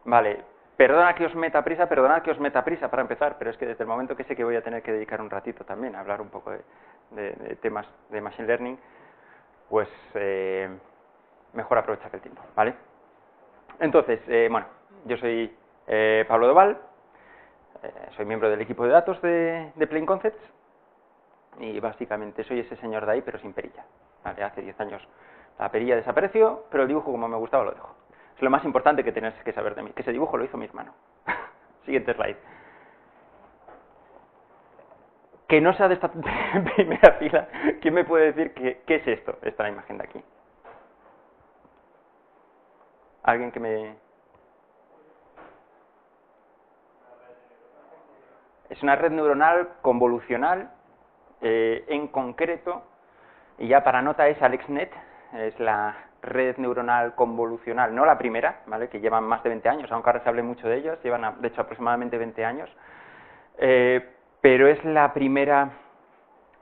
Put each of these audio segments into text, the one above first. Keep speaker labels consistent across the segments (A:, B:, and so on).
A: Vale, perdonad que os meta prisa para empezar, pero es que desde el momento que sé que voy a tener que dedicar un ratito también a hablar un poco de temas de Machine Learning, pues mejor aprovechar el tiempo, ¿vale? Entonces, bueno, yo soy Pablo Doval, soy miembro del equipo de datos de Plain Concepts y básicamente soy ese señor de ahí, pero sin perilla. ¿Vale? Hace 10 años la perilla desapareció, pero el dibujo, como me gustaba, lo dejo. Es lo más importante que tenéis que saber de mí, que ese dibujo lo hizo mi hermano. Siguiente slide. Que no sea de esta primera fila, ¿quién me puede decir qué es esto, esta imagen de aquí? ¿Alguien que me...? Es una red neuronal convolucional, en concreto, y ya para nota es AlexNet, es la red neuronal convolucional, no la primera, ¿vale? Que llevan más de 20 años, aunque ahora se hable mucho de ellas, llevan de hecho aproximadamente 20 años, pero es la primera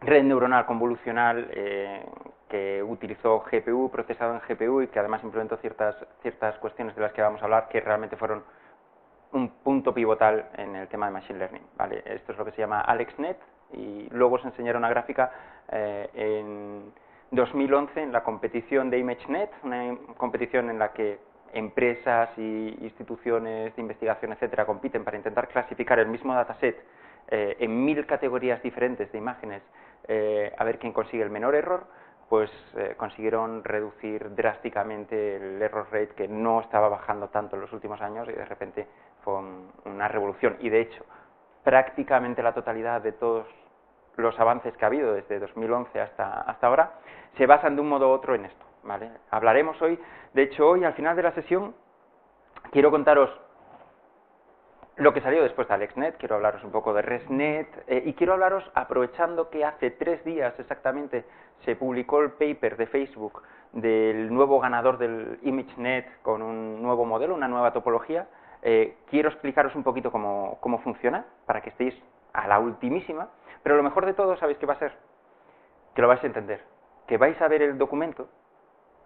A: red neuronal convolucional que utilizó GPU, procesado en GPU y que además implementó ciertas cuestiones de las que vamos a hablar que realmente fueron un punto pivotal en el tema de Machine Learning. ¿Vale? Esto es lo que se llama AlexNet y luego os enseñaré una gráfica en 2011 en la competición de ImageNet, una competición en la que empresas y instituciones de investigación, etcétera, compiten para intentar clasificar el mismo dataset en 1000 categorías diferentes de imágenes, a ver quién consigue el menor error. Pues consiguieron reducir drásticamente el error rate, que no estaba bajando tanto en los últimos años, y de repente fue una revolución. Y de hecho, prácticamente la totalidad de todos los avances que ha habido desde 2011 hasta ahora se basan de un modo u otro en esto, ¿vale? Hablaremos hoy, de hecho hoy al final de la sesión quiero contaros lo que salió después de AlexNet, quiero hablaros un poco de ResNet y quiero hablaros, aprovechando que hace 3 días exactamente se publicó el paper de Facebook del nuevo ganador del ImageNet con un nuevo modelo, una nueva topología. Quiero explicaros un poquito cómo funciona, para que estéis a la ultimísima, pero lo mejor de todo, ¿sabéis qué va a ser? Que lo vais a entender, que vais a ver el documento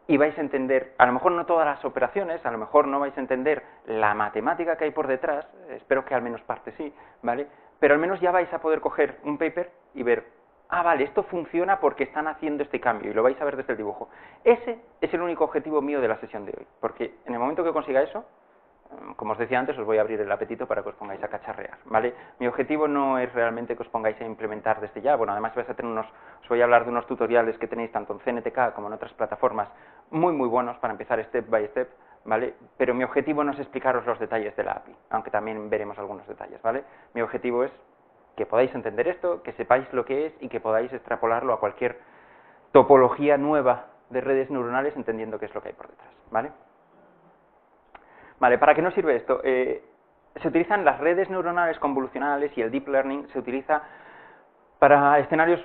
A: y vais a entender, a lo mejor no todas las operaciones, a lo mejor no vais a entender la matemática que hay por detrás, espero que al menos parte sí, ¿vale? Pero al menos ya vais a poder coger un paper y ver, ah, vale, esto funciona porque están haciendo este cambio, y lo vais a ver desde el dibujo. Ese es el único objetivo mío de la sesión de hoy, porque en el momento que consiga eso, como os decía antes, os voy a abrir el apetito para que os pongáis a cacharrear, ¿vale? Mi objetivo no es realmente que os pongáis a implementar desde ya. Bueno, además vais a tener os voy a hablar de unos tutoriales que tenéis tanto en CNTK como en otras plataformas muy buenos para empezar step by step, ¿vale? Pero mi objetivo no es explicaros los detalles de la API, aunque también veremos algunos detalles, ¿vale? Mi objetivo es que podáis entender esto, que sepáis lo que es y que podáis extrapolarlo a cualquier topología nueva de redes neuronales, entendiendo qué es lo que hay por detrás, ¿vale? Vale, ¿para qué nos sirve esto? Se utilizan las redes neuronales convolucionales y el deep learning se utiliza para escenarios,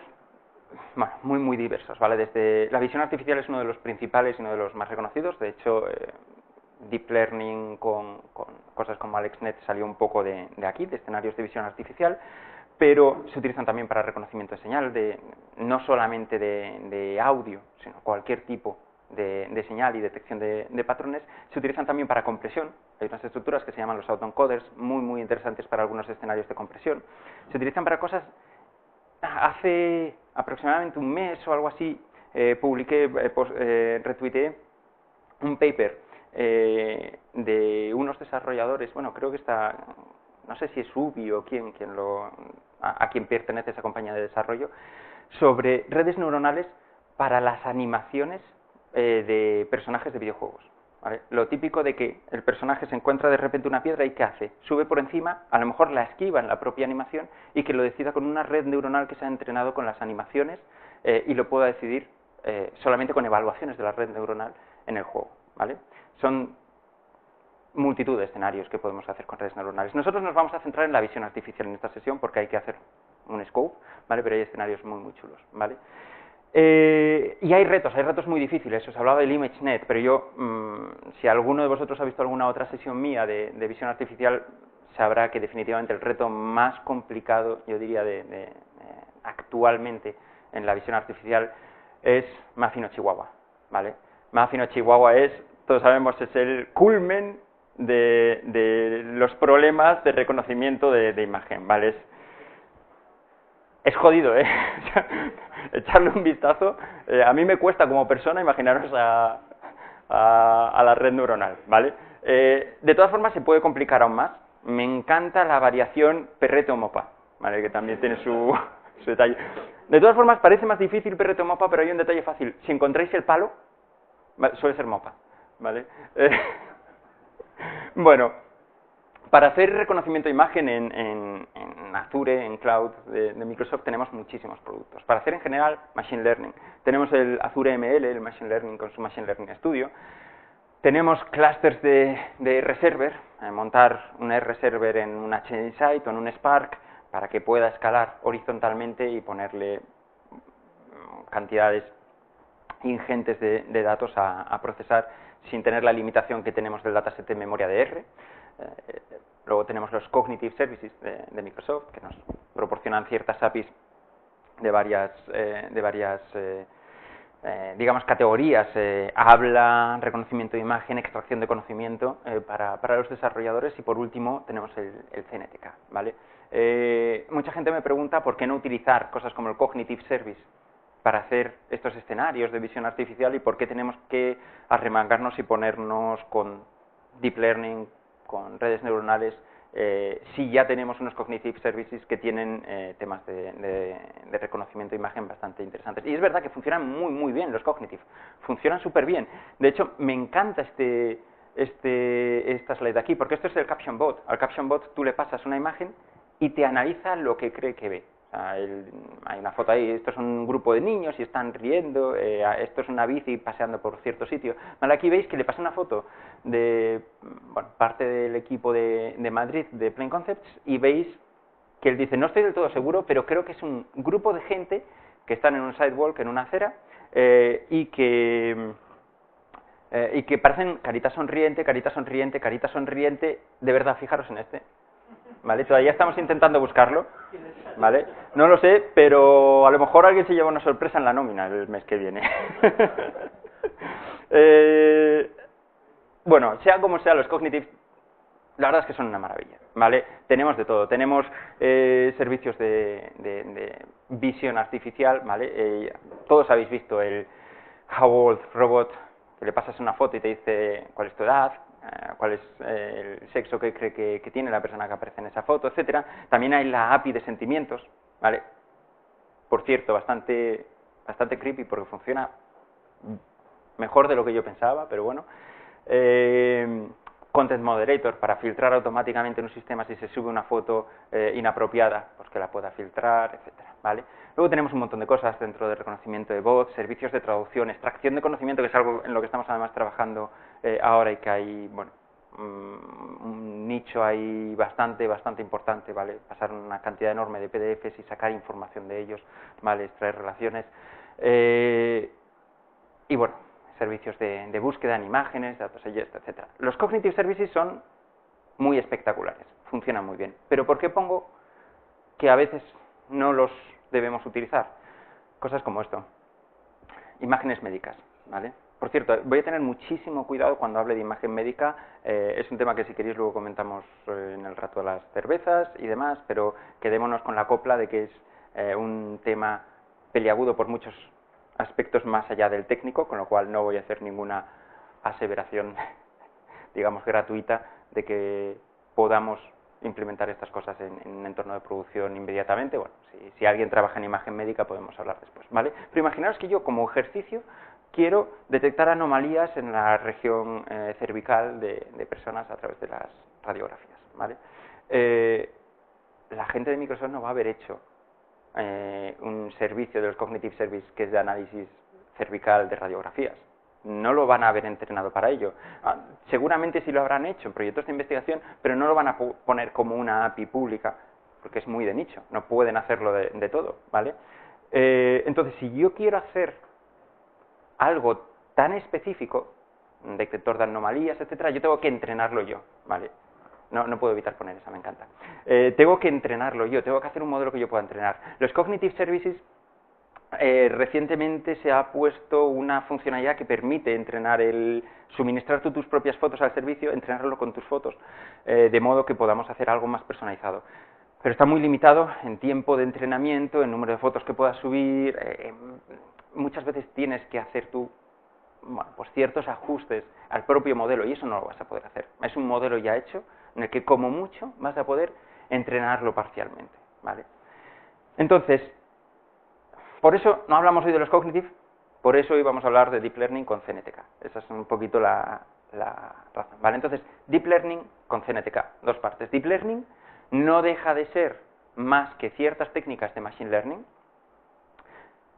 A: bueno, muy diversos, ¿vale? Desde la visión artificial es uno de los principales y uno de los más reconocidos. De hecho, deep learning con cosas como AlexNet salió un poco de aquí, de escenarios de visión artificial, pero se utilizan también para reconocimiento de señal, no solamente de audio, sino cualquier tipo de señal y detección de patrones. Se utilizan también para compresión. Hay unas estructuras que se llaman los autoencoders, muy interesantes para algunos escenarios de compresión. Se utilizan para cosas... Hace aproximadamente un mes o algo así, retuiteé un paper de unos desarrolladores, bueno, creo que está, no sé si es Ubi o a quien pertenece esa compañía de desarrollo, sobre redes neuronales para las animaciones de personajes de videojuegos. ¿Vale? Lo típico de que el personaje se encuentra de repente una piedra y ¿qué hace? Sube por encima, a lo mejor la esquiva en la propia animación y que lo decida con una red neuronal que se ha entrenado con las animaciones y lo pueda decidir solamente con evaluaciones de la red neuronal en el juego, ¿vale? Son multitud de escenarios que podemos hacer con redes neuronales. Nosotros nos vamos a centrar en la visión artificial en esta sesión porque hay que hacer un scope, ¿vale? Pero hay escenarios muy chulos, ¿vale? Y hay retos muy difíciles. Os hablaba del ImageNet, pero yo, si alguno de vosotros ha visto alguna otra sesión mía de visión artificial, sabrá que definitivamente el reto más complicado, yo diría, actualmente en la visión artificial es Máfino Chihuahua, ¿vale? Máfino Chihuahua todos sabemos, es el culmen de los problemas de reconocimiento de imagen, ¿vale? Es jodido, ¿eh? Echarle un vistazo. A mí me cuesta como persona imaginaros a la red neuronal, ¿vale? De todas formas se puede complicar aún más. Me encanta la variación Perrette-Mopa, ¿vale? Que también tiene su detalle. De todas formas parece más difícil Perrette-Mopa, pero hay un detalle fácil. Si encontráis el palo, suele ser Mopa, ¿vale? Bueno, para hacer reconocimiento de imagen en Azure, en Cloud de Microsoft, tenemos muchísimos productos. Para hacer en general Machine Learning, tenemos el Azure ML, el Machine Learning con su Machine Learning Studio. Tenemos clusters de R-Server, montar un R-Server en una ChainSight o en un Spark para que pueda escalar horizontalmente y ponerle cantidades ingentes de datos a procesar sin tener la limitación que tenemos del dataset de memoria de R. Luego tenemos los Cognitive Services de Microsoft, que nos proporcionan ciertas APIs de varias digamos, categorías, habla, reconocimiento de imagen, extracción de conocimiento para los desarrolladores. Y por último tenemos el CNTK, ¿vale? Mucha gente me pregunta por qué no utilizar cosas como el Cognitive Service para hacer estos escenarios de visión artificial y por qué tenemos que arremangarnos y ponernos con Deep Learning, con redes neuronales, si ya tenemos unos Cognitive Services que tienen temas de reconocimiento de imagen bastante interesantes. Y es verdad que funcionan muy bien los Cognitive, funcionan súper bien. De hecho, me encanta esta slide de aquí, porque esto es el Caption Bot. Al Caption Bot tú le pasas una imagen y te analiza lo que cree que ve. Hay una foto ahí, esto es un grupo de niños y están riendo, esto es una bici paseando por cierto sitio. Vale, aquí veis que le pasa una foto de parte del equipo de Madrid, de Plain Concepts, y veis que él dice, no estoy del todo seguro, pero creo que es un grupo de gente que están en un sidewalk, en una acera, y que parecen carita sonriente, carita sonriente, carita sonriente. De verdad, fijaros en este. ¿Vale? Todavía estamos intentando buscarlo, ¿vale? No lo sé, pero a lo mejor alguien se lleva una sorpresa en la nómina el mes que viene. Bueno, sea como sea, los Cognitive, la verdad es que son una maravilla, ¿vale? Tenemos de todo, tenemos servicios de visión artificial, ¿vale? Todos habéis visto el How Old Robot, que le pasas una foto y te dice cuál es tu edad, cuál es el sexo que cree que tiene la persona que aparece en esa foto, etcétera. También hay la API de sentimientos, ¿vale? Por cierto, bastante creepy porque funciona mejor de lo que yo pensaba, pero bueno. Content Moderator para filtrar automáticamente en un sistema si se sube una foto inapropiada, pues que la pueda filtrar, etcétera, ¿vale? Luego tenemos un montón de cosas dentro del reconocimiento de voz, servicios de traducción, extracción de conocimiento, que es algo en lo que estamos además trabajando ahora y que hay, bueno, un nicho ahí bastante importante, ¿vale? Pasar una cantidad enorme de PDFs y sacar información de ellos, ¿vale? Extraer relaciones. Y bueno, servicios de búsqueda en imágenes, datos etcétera. Los Cognitive Services son muy espectaculares, funcionan muy bien. Pero ¿por qué pongo que a veces no los debemos utilizar? Cosas como esto, imágenes médicas, ¿vale? Por cierto, voy a tener muchísimo cuidado cuando hable de imagen médica, es un tema que si queréis luego comentamos en el rato de las cervezas y demás, pero quedémonos con la copla de que es un tema peliagudo por muchos aspectos más allá del técnico, con lo cual no voy a hacer ninguna aseveración, digamos, gratuita de que podamos implementar estas cosas en un entorno de producción inmediatamente. Bueno, si alguien trabaja en imagen médica podemos hablar después, ¿vale? Pero imaginaos que yo como ejercicio quiero detectar anomalías en la región cervical de personas a través de las radiografías, ¿vale? La gente de Microsoft no va a haber hecho un servicio de los Cognitive Service que es de análisis cervical de radiografías. No lo van a haber entrenado para ello. Seguramente sí lo habrán hecho en proyectos de investigación, pero no lo van a poner como una API pública, porque es muy de nicho, no pueden hacerlo de todo, ¿vale? Entonces, si yo quiero hacer algo tan específico, un detector de anomalías, etcétera, yo tengo que entrenarlo yo, ¿vale? No puedo evitar poner esa, me encanta. Tengo que entrenarlo yo, tengo que hacer un modelo que yo pueda entrenar. Los Cognitive Services Recientemente se ha puesto una funcionalidad que permite entrenar suministrar tú tus propias fotos al servicio, entrenarlo con tus fotos, de modo que podamos hacer algo más personalizado. Pero está muy limitado en tiempo de entrenamiento, en número de fotos que puedas subir, muchas veces tienes que hacer tú, bueno, pues ciertos ajustes al propio modelo y eso no lo vas a poder hacer. Es un modelo ya hecho en el que como mucho vas a poder entrenarlo parcialmente, ¿vale? Entonces, por eso no hablamos hoy de los cognitive, por eso hoy vamos a hablar de Deep Learning con CNTK. Esa es un poquito la razón, ¿vale? Entonces, Deep Learning con CNTK, dos partes. Deep Learning no deja de ser más que ciertas técnicas de Machine Learning.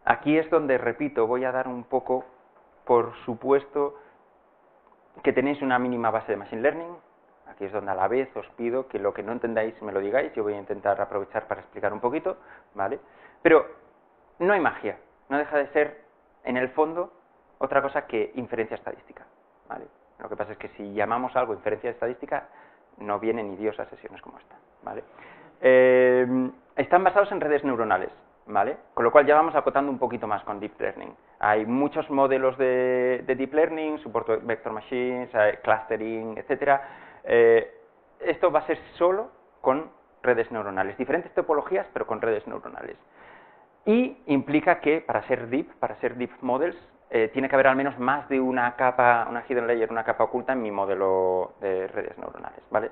A: Aquí es donde, repito, voy a dar un poco, por supuesto, que tenéis una mínima base de Machine Learning. Aquí es donde a la vez os pido que lo que no entendáis me lo digáis, yo voy a intentar aprovechar para explicar un poquito, ¿vale? Pero no hay magia, no deja de ser, en el fondo, otra cosa que inferencia estadística, ¿vale? Lo que pasa es que si llamamos algo inferencia estadística, no viene ni Dios a sesiones como esta, ¿vale? Están basados en redes neuronales, ¿vale? Con lo cual ya vamos acotando un poquito más con Deep Learning. Hay muchos modelos de Deep Learning, Support Vector Machines, Clustering, etcétera. Esto va a ser solo con redes neuronales, diferentes topologías, pero con redes neuronales. Y implica que para ser deep models, tiene que haber al menos más de una capa, una hidden layer, una capa oculta en mi modelo de redes neuronales, ¿vale?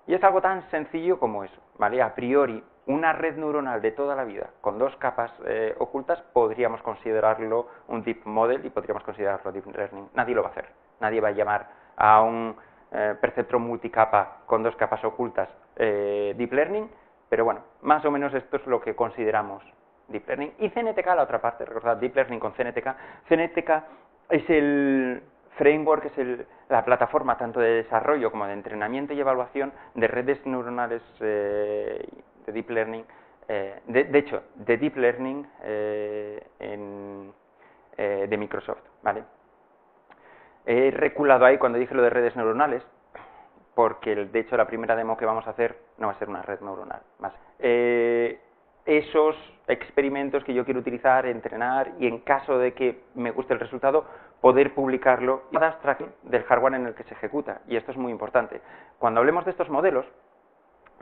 A: Y es algo tan sencillo como eso, ¿vale? A priori, una red neuronal de toda la vida con dos capas ocultas podríamos considerarlo un deep model y podríamos considerarlo deep learning. Nadie lo va a hacer, nadie va a llamar a un perceptron multicapa con dos capas ocultas deep learning, pero bueno, más o menos esto es lo que consideramos Deep Learning. Y CNTK, la otra parte, recordad, Deep Learning con CNTK. CNTK es el framework, es la plataforma tanto de desarrollo como de entrenamiento y evaluación de redes neuronales de Deep Learning, de hecho, de Deep Learning de Microsoft, ¿vale? He reculado ahí cuando dije lo de redes neuronales, porque de hecho la primera demo que vamos a hacer no va a ser una red neuronal, más. Esos experimentos que yo quiero utilizar, entrenar y en caso de que me guste el resultado, poder publicarlo y dar tracking del hardware en el que se ejecuta. Y esto es muy importante. Cuando hablemos de estos modelos,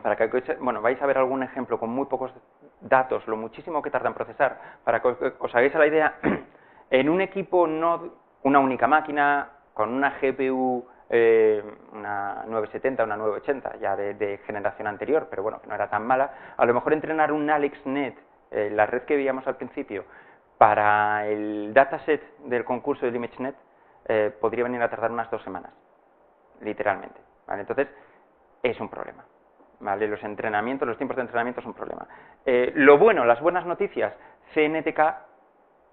A: para que vais a ver algún ejemplo con muy pocos datos, lo muchísimo que tarda en procesar, para que os hagáis a la idea, en un equipo no una única máquina, con una GPU una 970, una 980, ya de generación anterior, pero bueno, que no era tan mala, a lo mejor entrenar un AlexNet, la red que veíamos al principio, para el dataset del concurso del ImageNet, podría venir a tardar unas 2 semanas, literalmente, ¿vale? Entonces, es un problema, ¿vale? Los tiempos de entrenamiento es un problema. Lo bueno, las buenas noticias, CNTK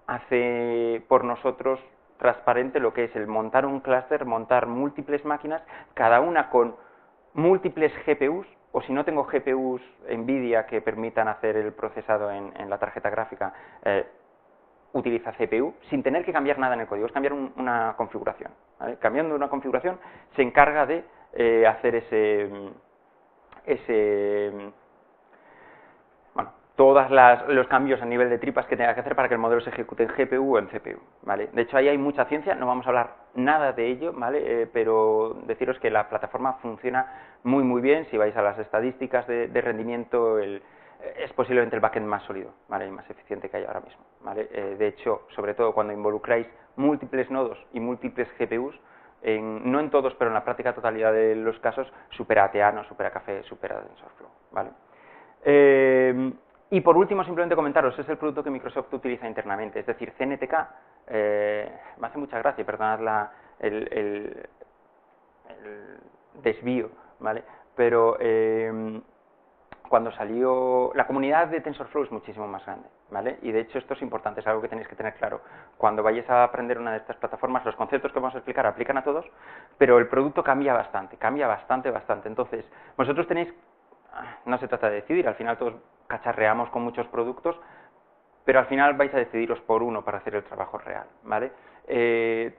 A: hace por nosotros transparente lo que es el montar un clúster, montar múltiples máquinas, cada una con múltiples GPUs, o si no tengo GPUs NVIDIA que permitan hacer el procesado en la tarjeta gráfica, utiliza CPU, sin tener que cambiar nada en el código, es cambiar una configuración, ¿vale? Cambiando una configuración se encarga de hacer todos los cambios a nivel de tripas que tenga que hacer para que el modelo se ejecute en GPU o en CPU, ¿vale? De hecho, ahí hay mucha ciencia, no vamos a hablar nada de ello, ¿vale? Pero deciros que la plataforma funciona muy muy bien. Si vais a las estadísticas de rendimiento, es posiblemente el backend más sólido, ¿vale? Y más eficiente que hay ahora mismo, ¿vale? De hecho, sobre todo cuando involucráis múltiples nodos y múltiples GPUs, no en todos, pero en la práctica totalidad de los casos, supera a Theano, supera a Café, supera a TensorFlow, ¿vale? Y por último, simplemente comentaros, es el producto que Microsoft utiliza internamente, es decir, CNTK, me hace mucha gracia, perdonad el desvío, ¿vale? Pero cuando salió, la comunidad de TensorFlow es muchísimo más grande, ¿vale? Y de hecho esto es importante, es algo que tenéis que tener claro. Cuando vayáis a aprender una de estas plataformas, los conceptos que vamos a explicar aplican a todos, pero el producto cambia bastante. Entonces, vosotros tenéis, no se trata de decidir, al final todos cacharreamos con muchos productos, pero al final vais a decidiros por uno para hacer el trabajo real, ¿vale?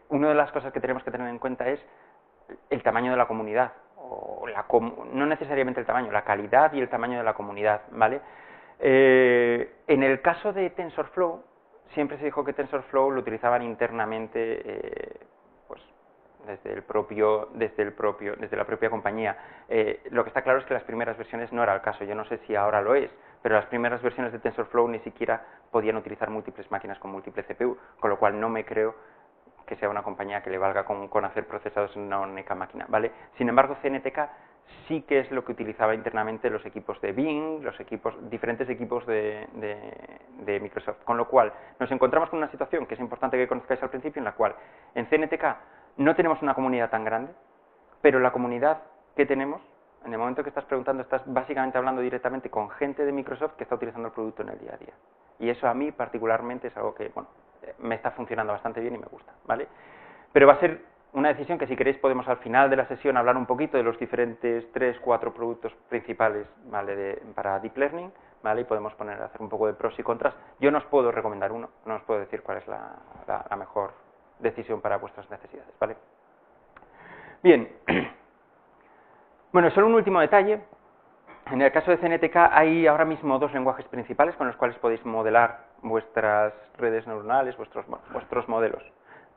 A: Una de las cosas que tenemos que tener en cuenta es el tamaño de la comunidad, o no necesariamente el tamaño, la calidad y el tamaño de la comunidad, ¿vale? En el caso de TensorFlow, siempre se dijo que TensorFlow lo utilizaban internamente, pues desde la propia compañía. Lo que está claro es que las primeras versiones no era el caso. Yo no sé si ahora lo es, pero las primeras versiones de TensorFlow ni siquiera podían utilizar múltiples máquinas con múltiple CPU, con lo cual no me creo que sea una compañía que le valga con hacer procesados en una única máquina, ¿vale? Sin embargo, CNTK sí que es lo que utilizaba internamente los equipos de Bing, diferentes equipos de Microsoft, con lo cual nos encontramos con una situación que es importante que conozcáis al principio, en la cual en CNTK no tenemos una comunidad tan grande, pero la comunidad que tenemos, en el momento que estás preguntando, estás básicamente hablando directamente con gente de Microsoft que está utilizando el producto en el día a día. Y eso a mí particularmente es algo que, bueno, me está funcionando bastante bien y me gusta, ¿vale? Pero va a ser una decisión que, si queréis, podemos al final de la sesión hablar un poquito de los diferentes 3-4 productos principales, ¿vale? Para Deep Learning, ¿vale? Y podemos hacer un poco de pros y contras. Yo no os puedo recomendar uno, no os puedo decir cuál es la mejor decisión para vuestras necesidades, ¿vale? Bien. Bueno, solo un último detalle. En el caso de CNTK hay ahora mismo 2 lenguajes principales con los cuales podéis modelar vuestras redes neuronales, vuestros modelos,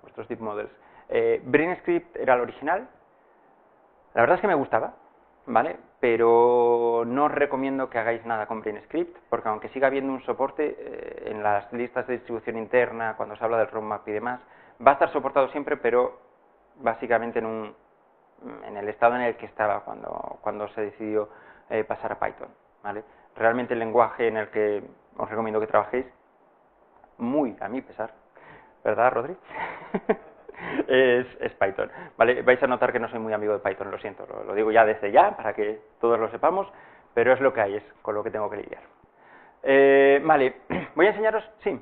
A: vuestros deep models. BrainScript era el original. La verdad es que me gustaba, ¿vale? Pero no os recomiendo que hagáis nada con BrainScript, porque aunque siga habiendo un soporte en las listas de distribución interna, cuando se habla del roadmap y demás, va a estar soportado siempre, pero básicamente en el estado en el que estaba cuando se decidió pasar a Python, ¿vale? Realmente el lenguaje en el que os recomiendo que trabajéis, muy a mi pesar, ¿verdad, Rodri? es Python, ¿vale? Vais a notar que no soy muy amigo de Python, lo siento, lo digo ya desde ya, para que todos lo sepamos, pero es lo que hay, es con lo que tengo que lidiar. Vale, voy a enseñaros, sí.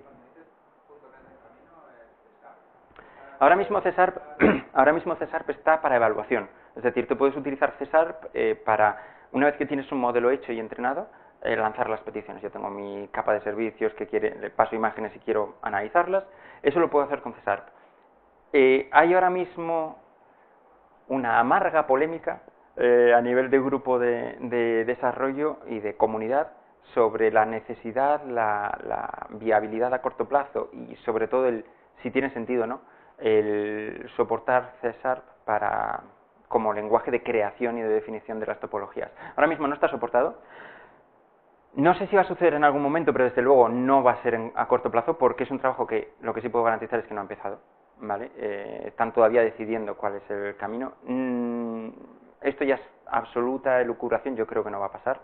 A: Ahora mismo CSARP está para evaluación, es decir, tú puedes utilizar CSARP para, una vez que tienes un modelo hecho y entrenado, lanzar las peticiones. Yo tengo mi capa de servicios que le paso imágenes y quiero analizarlas, eso lo puedo hacer con CSARP. Hay ahora mismo una amarga polémica a nivel de grupo de desarrollo y de comunidad sobre la necesidad, la viabilidad a corto plazo y sobre todo si tiene sentido o no, el soportar CSARP como lenguaje de creación y de definición de las topologías. Ahora mismo no está soportado. No sé si va a suceder en algún momento, pero desde luego no va a ser a corto plazo, porque es un trabajo que lo que sí puedo garantizar es que no ha empezado, ¿vale? Están todavía decidiendo cuál es el camino. Esto ya es absoluta elucubración, yo creo que no va a pasar.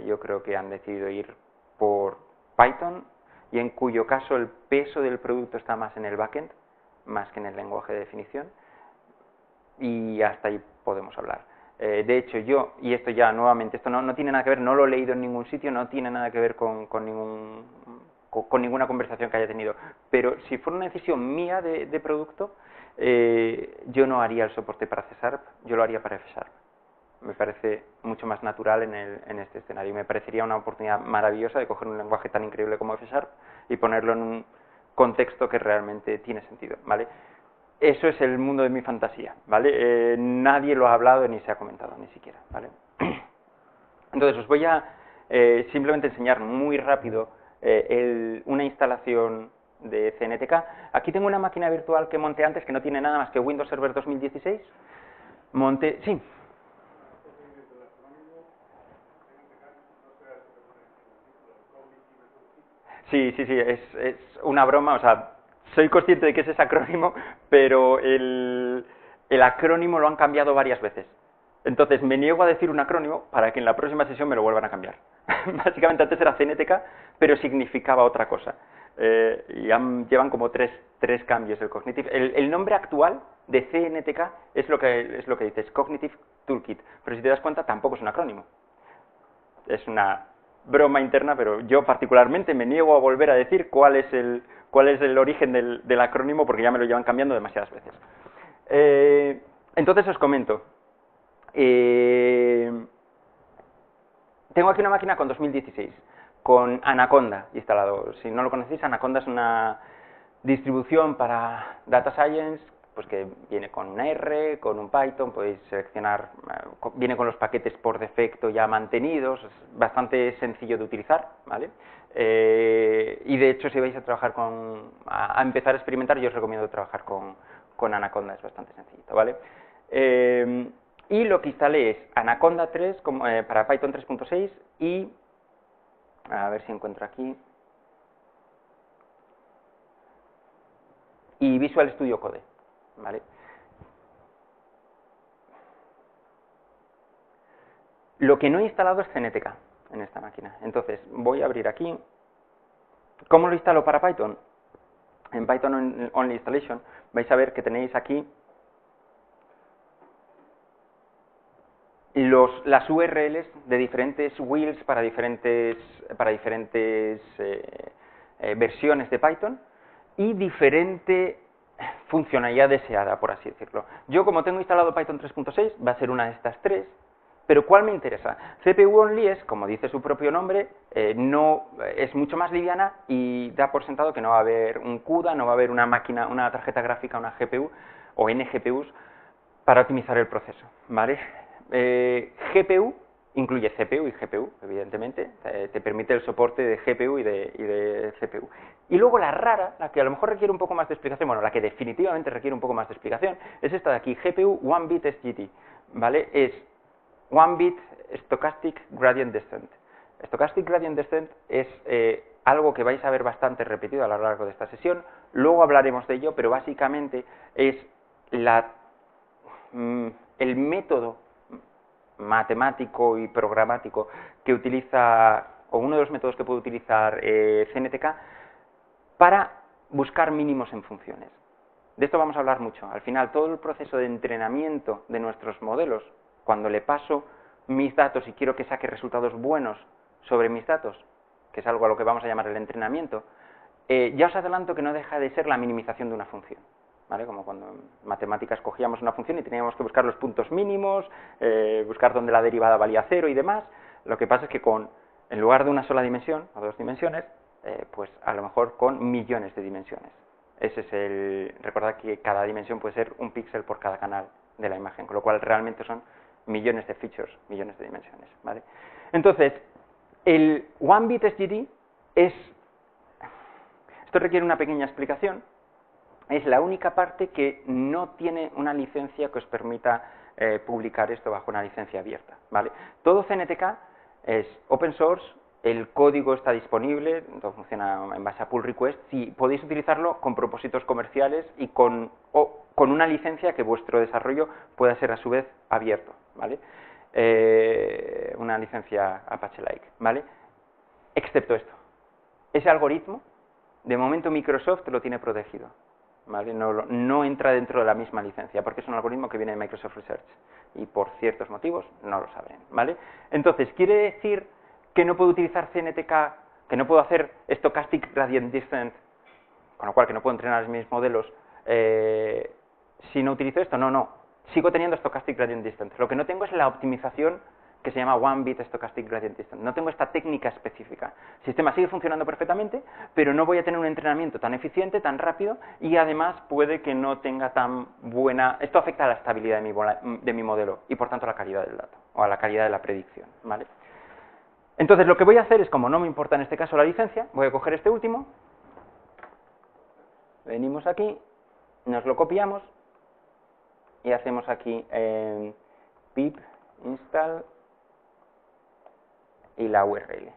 A: Yo creo que han decidido ir por Python, y en cuyo caso el peso del producto está más en el backend, más que en el lenguaje de definición, y hasta ahí podemos hablar. De hecho, y esto ya nuevamente, esto no tiene nada que ver, no lo he leído en ningún sitio, no tiene nada que ver con ninguna conversación que haya tenido, pero si fuera una decisión mía de producto, yo no haría el soporte para CSARP, yo lo haría para FSharp. Me parece mucho más natural en este escenario. Me parecería una oportunidad maravillosa de coger un lenguaje tan increíble como FSharp y ponerlo en un contexto que realmente tiene sentido, ¿vale? Eso es el mundo de mi fantasía, ¿vale? Nadie lo ha hablado ni se ha comentado, ni siquiera, ¿vale? Entonces, os voy a simplemente enseñar muy rápido una instalación de CNTK. Aquí tengo una máquina virtual que monté antes, que no tiene nada más que Windows Server 2016. Sí. Sí, es una broma, o sea, soy consciente de que es ese acrónimo, pero el acrónimo lo han cambiado varias veces. Entonces me niego a decir un acrónimo para que en la próxima sesión me lo vuelvan a cambiar. Básicamente antes era CNTK, pero significaba otra cosa. Y llevan como tres cambios el Cognitive. El nombre actual de CNTK es lo que dices, Cognitive Toolkit, pero si te das cuenta tampoco es un acrónimo. Es una broma interna, pero yo particularmente me niego a volver a decir cuál es el origen del acrónimo, porque ya me lo llevan cambiando demasiadas veces. Entonces os comento. Tengo aquí una máquina con 2016, con Anaconda instalado. Si no lo conocéis, Anaconda es una distribución para Data Science pues que viene con un R, con un Python, podéis seleccionar, viene con los paquetes por defecto ya mantenidos, es bastante sencillo de utilizar, ¿vale? Y de hecho, si vais a trabajar a empezar a experimentar, yo os recomiendo trabajar con Anaconda, es bastante sencillito, ¿vale? Y lo que instalé es Anaconda 3 para Python 3.6 y, a ver si encuentro aquí, y Visual Studio Code, ¿vale? Lo que no he instalado es CNTK en esta máquina, entonces voy a abrir aquí. ¿Cómo lo instalo para Python? En Python Only Installation vais a ver que tenéis aquí las URLs de diferentes wheels para diferentes versiones de Python y diferente funcionalidad deseada, por así decirlo. Yo, como tengo instalado Python 3.6, va a ser una de estas tres, pero ¿cuál me interesa? CPU Only es, como dice su propio nombre, es mucho más liviana y da por sentado que no va a haber un CUDA, no va a haber una máquina, una tarjeta gráfica, una GPU o NGPUs para optimizar el proceso, ¿vale? GPU incluye CPU y GPU, evidentemente, te permite el soporte de GPU y de CPU. Y luego la rara, la que a lo mejor requiere un poco más de explicación, bueno, la que definitivamente requiere un poco más de explicación, es esta de aquí, GPU One Bit SGD, ¿vale? Es One Bit Stochastic Gradient Descent. Stochastic Gradient Descent es algo que vais a ver bastante repetido a lo largo de esta sesión, luego hablaremos de ello, pero básicamente es el método matemático y programático que utiliza, o uno de los métodos que puede utilizar CNTK para buscar mínimos en funciones. De esto vamos a hablar mucho. Al final, todo el proceso de entrenamiento de nuestros modelos, cuando le paso mis datos y quiero que saque resultados buenos sobre mis datos, que es algo a lo que vamos a llamar el entrenamiento, ya os adelanto que no deja de ser la minimización de una función. ¿Vale? Como cuando en matemáticas cogíamos una función y teníamos que buscar los puntos mínimos, buscar dónde la derivada valía 0 y demás. Lo que pasa es que en lugar de una sola dimensión o dos dimensiones, pues a lo mejor con millones de dimensiones. Recordad que cada dimensión puede ser un píxel por cada canal de la imagen, con lo cual realmente son millones de features, millones de dimensiones, ¿vale? Entonces, el One Bit SGD esto requiere una pequeña explicación. Es la única parte que no tiene una licencia que os permita publicar esto bajo una licencia abierta, ¿vale? Todo CNTK es open source, el código está disponible, todo funciona en base a pull request, y podéis utilizarlo con propósitos comerciales y con una licencia que vuestro desarrollo pueda ser a su vez abierto, ¿vale? Una licencia Apache-like, ¿vale? Excepto esto. Ese algoritmo, de momento Microsoft lo tiene protegido, ¿vale? No entra dentro de la misma licencia, porque es un algoritmo que viene de Microsoft Research, y por ciertos motivos no lo sabrán, ¿vale? Entonces, quiere decir que no puedo utilizar CNTK, que no puedo hacer Stochastic Gradient Descent, con lo cual que no puedo entrenar mis modelos si no utilizo esto. No, sigo teniendo Stochastic Gradient Descent. Lo que no tengo es la optimización que se llama One Bit Stochastic Gradient Descent. No tengo esta técnica específica. El sistema sigue funcionando perfectamente, pero no voy a tener un entrenamiento tan eficiente, tan rápido, y además puede que no tenga tan buena... Esto afecta a la estabilidad de mi modelo y por tanto a la calidad del dato, o a la calidad de la predicción, ¿vale? Entonces lo que voy a hacer es, como no me importa en este caso la licencia, voy a coger este último, venimos aquí, nos lo copiamos y hacemos aquí pip install y la URL.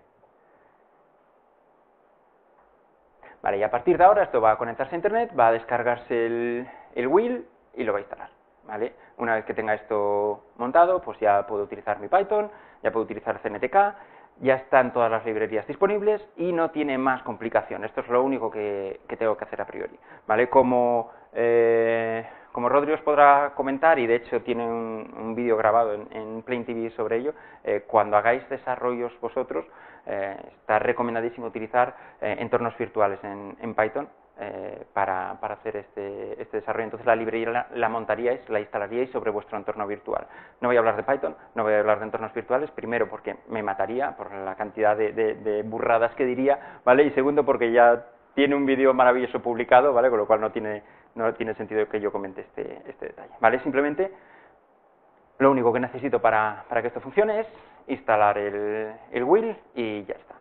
A: Vale, y a partir de ahora esto va a conectarse a internet, va a descargarse el wheel y lo va a instalar, ¿vale? Una vez que tenga esto montado, pues ya puedo utilizar mi Python, ya puedo utilizar CNTK, ya están todas las librerías disponibles y no tiene más complicación. Esto es lo único que tengo que hacer a priori, ¿vale? Como Rodri os podrá comentar, y de hecho tiene un vídeo grabado en Plain TV sobre ello, cuando hagáis desarrollos vosotros, está recomendadísimo utilizar entornos virtuales en Python para hacer este desarrollo. Entonces la librería la montaríais, la instalaríais sobre vuestro entorno virtual. No voy a hablar de Python, no voy a hablar de entornos virtuales, primero porque me mataría por la cantidad de burradas que diría, ¿vale? Y segundo porque ya tiene un vídeo maravilloso publicado, ¿vale? Con lo cual no tiene no tiene sentido que yo comente este detalle, ¿vale? Simplemente lo único que necesito para que esto funcione es instalar el wheel y ya está.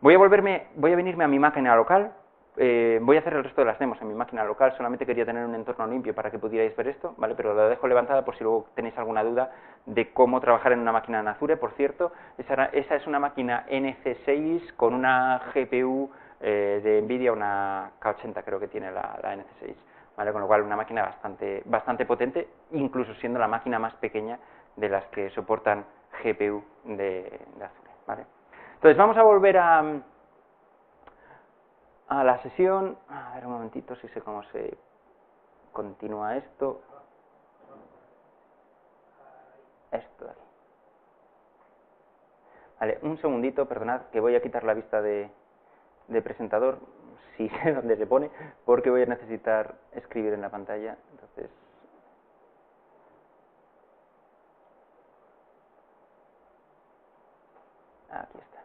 A: Voy a venirme a mi máquina local. Voy a hacer el resto de las demos en mi máquina local, solamente quería tener un entorno limpio para que pudierais ver esto, ¿vale? Pero la dejo levantada por si luego tenéis alguna duda de cómo trabajar en una máquina Nazure. Por cierto, esa es una máquina NC6 con una GPU de Nvidia, una K80 creo que tiene la NC6, ¿vale? Con lo cual una máquina bastante potente, incluso siendo la máquina más pequeña de las que soportan GPU de Azure, ¿vale? Entonces vamos a volver a la sesión. A ver un momentito si sé cómo se continúa esto. Esto de aquí. Vale, un segundito, perdonad, que voy a quitar la vista de presentador, si sé dónde se pone, porque voy a necesitar escribir en la pantalla. Entonces, aquí está.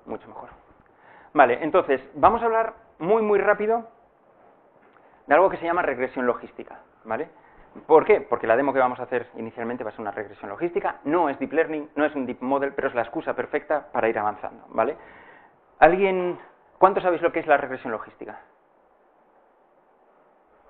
A: Mucho mejor. Vale, entonces, vamos a hablar muy rápido de algo que se llama regresión logística, ¿vale? ¿Por qué? Porque la demo que vamos a hacer inicialmente va a ser una regresión logística, no es deep learning, no es un deep model, pero es la excusa perfecta para ir avanzando, ¿vale? ¿Cuántos sabéis lo que es la regresión logística?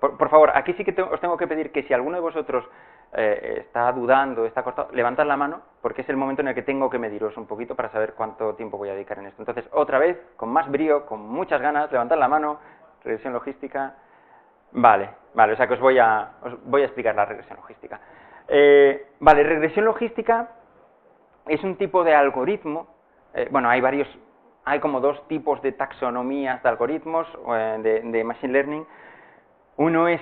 A: Por favor, aquí sí que os tengo que pedir que si alguno de vosotros está dudando, está cortado, levantad la mano, porque es el momento en el que tengo que mediros un poquito para saber cuánto tiempo voy a dedicar en esto. Entonces, otra vez, con más brío, con muchas ganas, levantad la mano, regresión logística. Vale, o sea que os voy a explicar la regresión logística. Vale, regresión logística es un tipo de algoritmo, bueno, hay como dos tipos de taxonomías de algoritmos de machine learning. Uno es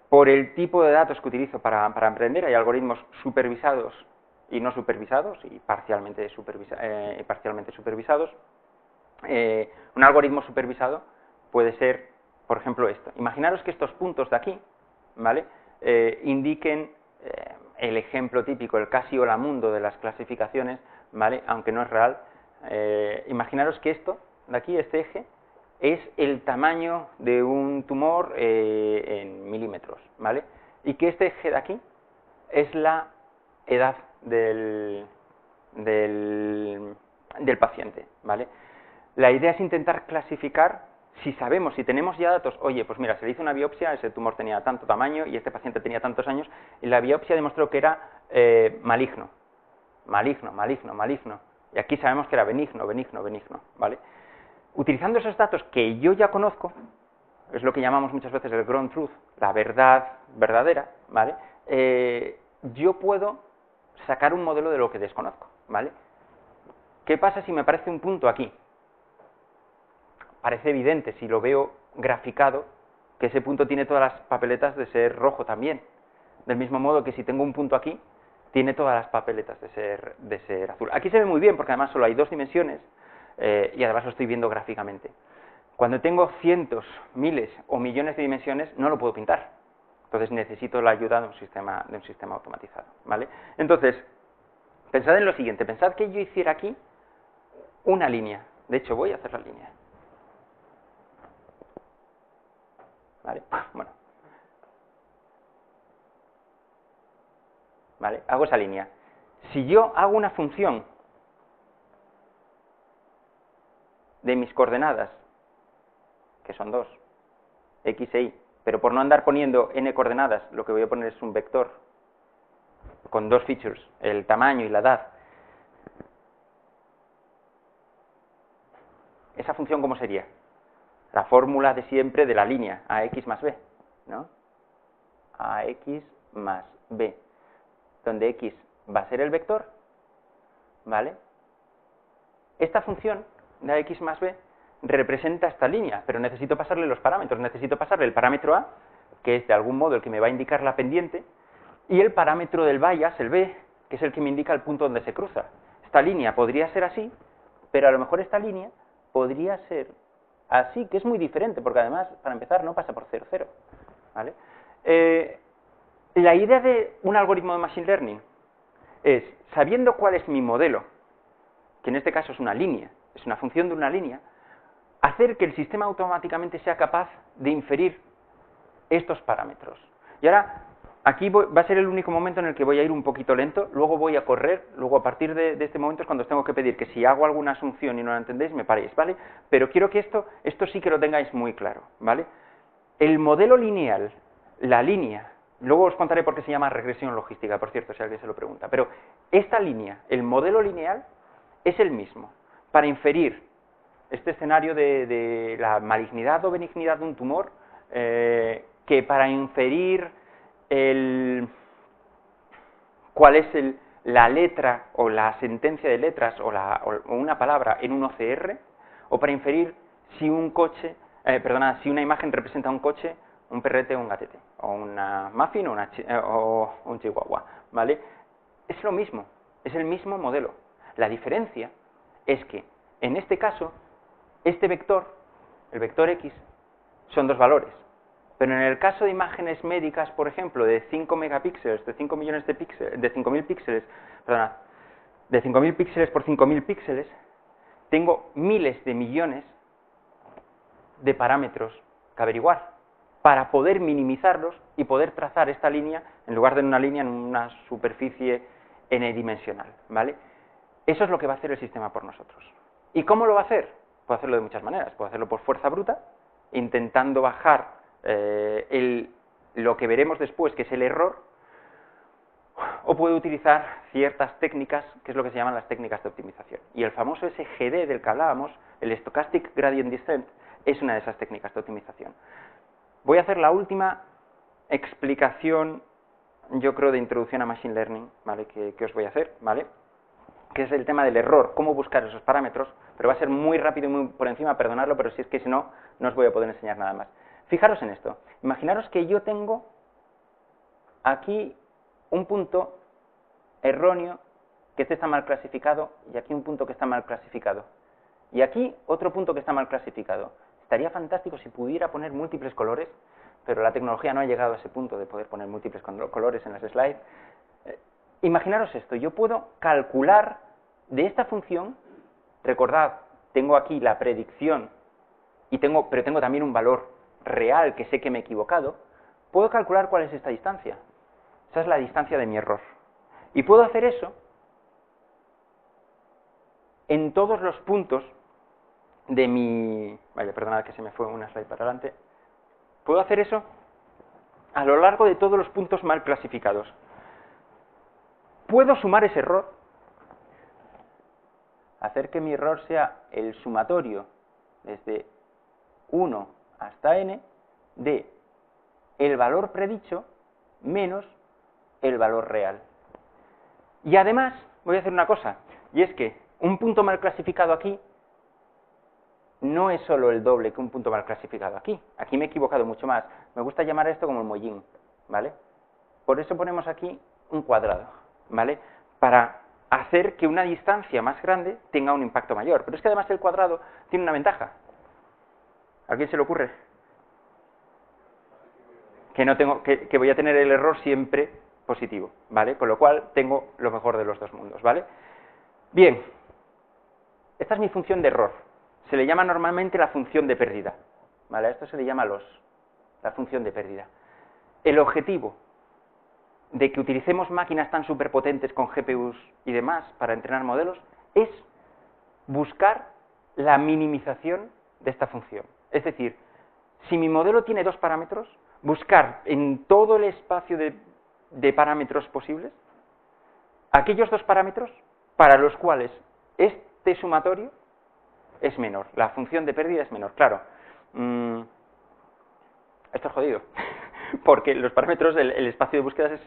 A: por el tipo de datos que utilizo para aprender. Hay algoritmos supervisados y no supervisados, y parcialmente supervisados. Un algoritmo supervisado puede ser, por ejemplo, esto. Imaginaros que estos puntos de aquí, ¿vale? Indiquen el ejemplo típico, el casi hola mundo de las clasificaciones, ¿vale? Aunque no es real. Imaginaros que esto de aquí, este eje, es el tamaño de un tumor en milímetros, ¿vale? Y que este eje de aquí es la edad del paciente, ¿vale? La idea es intentar clasificar, si tenemos ya datos, oye, pues mira, se le hizo una biopsia, ese tumor tenía tanto tamaño y este paciente tenía tantos años, y la biopsia demostró que era maligno, y aquí sabemos que era benigno, ¿vale? Utilizando esos datos que yo ya conozco, es lo que llamamos muchas veces el ground truth, la verdad verdadera, ¿vale? Yo puedo sacar un modelo de lo que desconozco, ¿vale? ¿Qué pasa si me aparece un punto aquí? Parece evidente, si lo veo graficado, que ese punto tiene todas las papeletas de ser rojo también. Del mismo modo que si tengo un punto aquí, tiene todas las papeletas de ser azul. Aquí se ve muy bien, porque además solo hay dos dimensiones, y además lo estoy viendo gráficamente. Cuando tengo cientos, miles o millones de dimensiones, no lo puedo pintar. Entonces necesito la ayuda de un sistema automatizado, ¿vale? Entonces, pensad en lo siguiente, pensad que yo hiciera aquí una línea. De hecho, voy a hacer la línea. ¿Vale? Bueno. ¿Vale? Hago esa línea. Si yo hago una función de mis coordenadas, que son 2, x e y, pero por no andar poniendo n coordenadas, lo que voy a poner es un vector con dos features, el tamaño y la edad. ¿Esa función cómo sería? La fórmula de siempre de la línea, ax más b, ¿no? Ax más b, donde x va a ser el vector, ¿vale? Esta función de ax más b representa esta línea, pero necesito pasarle los parámetros. Necesito pasarle el parámetro a, que es de algún modo el que me va a indicar la pendiente, y el parámetro del bias, el b, que es el que me indica el punto donde se cruza. Esta línea podría ser así, pero a lo mejor esta línea podría ser así, que es muy diferente, porque además, para empezar, no pasa por 0, 0, ¿vale? La idea de un algoritmo de machine learning es, sabiendo cuál es mi modelo, que en este caso es una línea, es una función de una línea, hacer que el sistema automáticamente sea capaz de inferir estos parámetros. Y ahora, aquí va a ser el único momento en el que voy a ir un poquito lento, luego voy a correr, luego a partir de este momento es cuando os tengo que pedir que si hago alguna asunción y no la entendéis, me paréis, ¿vale? Pero quiero que esto sí que lo tengáis muy claro, ¿vale? El modelo lineal, la línea, luego os contaré por qué se llama regresión logística, por cierto, si alguien se lo pregunta, pero esta línea, el modelo lineal, es el mismo para inferir este escenario de la malignidad o benignidad de un tumor, que para inferir cuál es la letra o la sentencia de letras o una palabra en un OCR, o para inferir si si una imagen representa un coche, un perrete o un gatete, o una muffin o un chihuahua, ¿vale? Es lo mismo, es el mismo modelo. La diferencia es que, en este caso, este vector, el vector X, son dos valores. Pero en el caso de imágenes médicas, por ejemplo, de 5 megapíxeles, de 5 millones de píxeles, de 5.000 píxeles, perdona, de 5.000 píxeles por 5.000 píxeles, tengo miles de millones de parámetros que averiguar para poder minimizarlos y poder trazar esta línea, en lugar de una línea, en una superficie n-dimensional, ¿vale? Eso es lo que va a hacer el sistema por nosotros. ¿Y cómo lo va a hacer? Puedo hacerlo de muchas maneras. Puedo hacerlo por fuerza bruta, intentando bajar lo que veremos después, que es el error, o puedo utilizar ciertas técnicas, que es lo que se llaman las técnicas de optimización. Y el famoso SGD del que hablábamos, el Stochastic Gradient Descent, es una de esas técnicas de optimización. Voy a hacer la última explicación, yo creo, de introducción a Machine Learning, ¿vale? que os voy a hacer, ¿vale? Que es el tema del error, cómo buscar esos parámetros, pero va a ser muy rápido y muy por encima, perdonadlo, pero si es que si no, no os voy a poder enseñar nada más. Fijaros en esto, imaginaros que yo tengo aquí un punto erróneo, que este está mal clasificado, y aquí un punto que está mal clasificado, y aquí otro punto que está mal clasificado. Estaría fantástico si pudiera poner múltiples colores, pero la tecnología no ha llegado a ese punto de poder poner múltiples colores en las slides. Imaginaros esto, yo puedo calcular de esta función, recordad, tengo aquí la predicción, pero tengo también un valor real que sé que me he equivocado, puedo calcular cuál es esta distancia. Esa es la distancia de mi error. Y puedo hacer eso en todos los puntos de mi... Vaya, perdonad que se me fue una slide para adelante. Puedo hacer eso a lo largo de todos los puntos mal clasificados. Puedo sumar ese error, hacer que mi error sea el sumatorio desde 1 hasta n de el valor predicho menos el valor real. Y además voy a hacer una cosa, y es que un punto mal clasificado aquí no es solo el doble que un punto mal clasificado aquí. Aquí me he equivocado mucho más. Me gusta llamar a esto como el mollín, ¿vale? Por eso ponemos aquí un cuadrado, ¿vale? Para hacer que una distancia más grande tenga un impacto mayor. Pero es que además el cuadrado tiene una ventaja. ¿A alguien se le ocurre? Que voy a tener el error siempre positivo, ¿vale? Con lo cual tengo lo mejor de los dos mundos, ¿vale? Bien, esta es mi función de error. Se le llama normalmente la función de pérdida, ¿vale? A esto se le llama la función de pérdida. El objetivo de que utilicemos máquinas tan superpotentes con GPUs y demás para entrenar modelos es buscar la minimización de esta función. Es decir, si mi modelo tiene dos parámetros, buscar en todo el espacio de parámetros posibles aquellos dos parámetros para los cuales este sumatorio es menor, la función de pérdida es menor. Claro, esto es jodido, porque los parámetros, el espacio de búsquedas es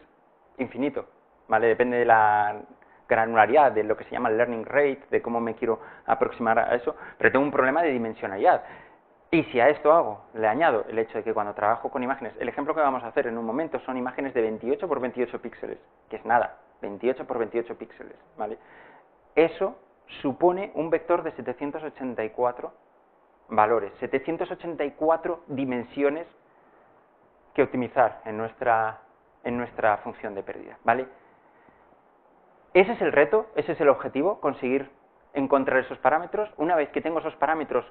A: infinito, ¿vale? Depende de la granularidad, de lo que se llama el learning rate, de cómo me quiero aproximar a eso, pero tengo un problema de dimensionalidad. Y si a esto le añado el hecho de que cuando trabajo con imágenes, el ejemplo que vamos a hacer en un momento son imágenes de 28 por 28 píxeles, que es nada, 28 por 28 píxeles, ¿vale? Eso supone un vector de 784 valores, 784 dimensiones que optimizar en nuestra función de pérdida, ¿vale? Ese es el reto, ese es el objetivo, conseguir encontrar esos parámetros. Una vez que tengo esos parámetros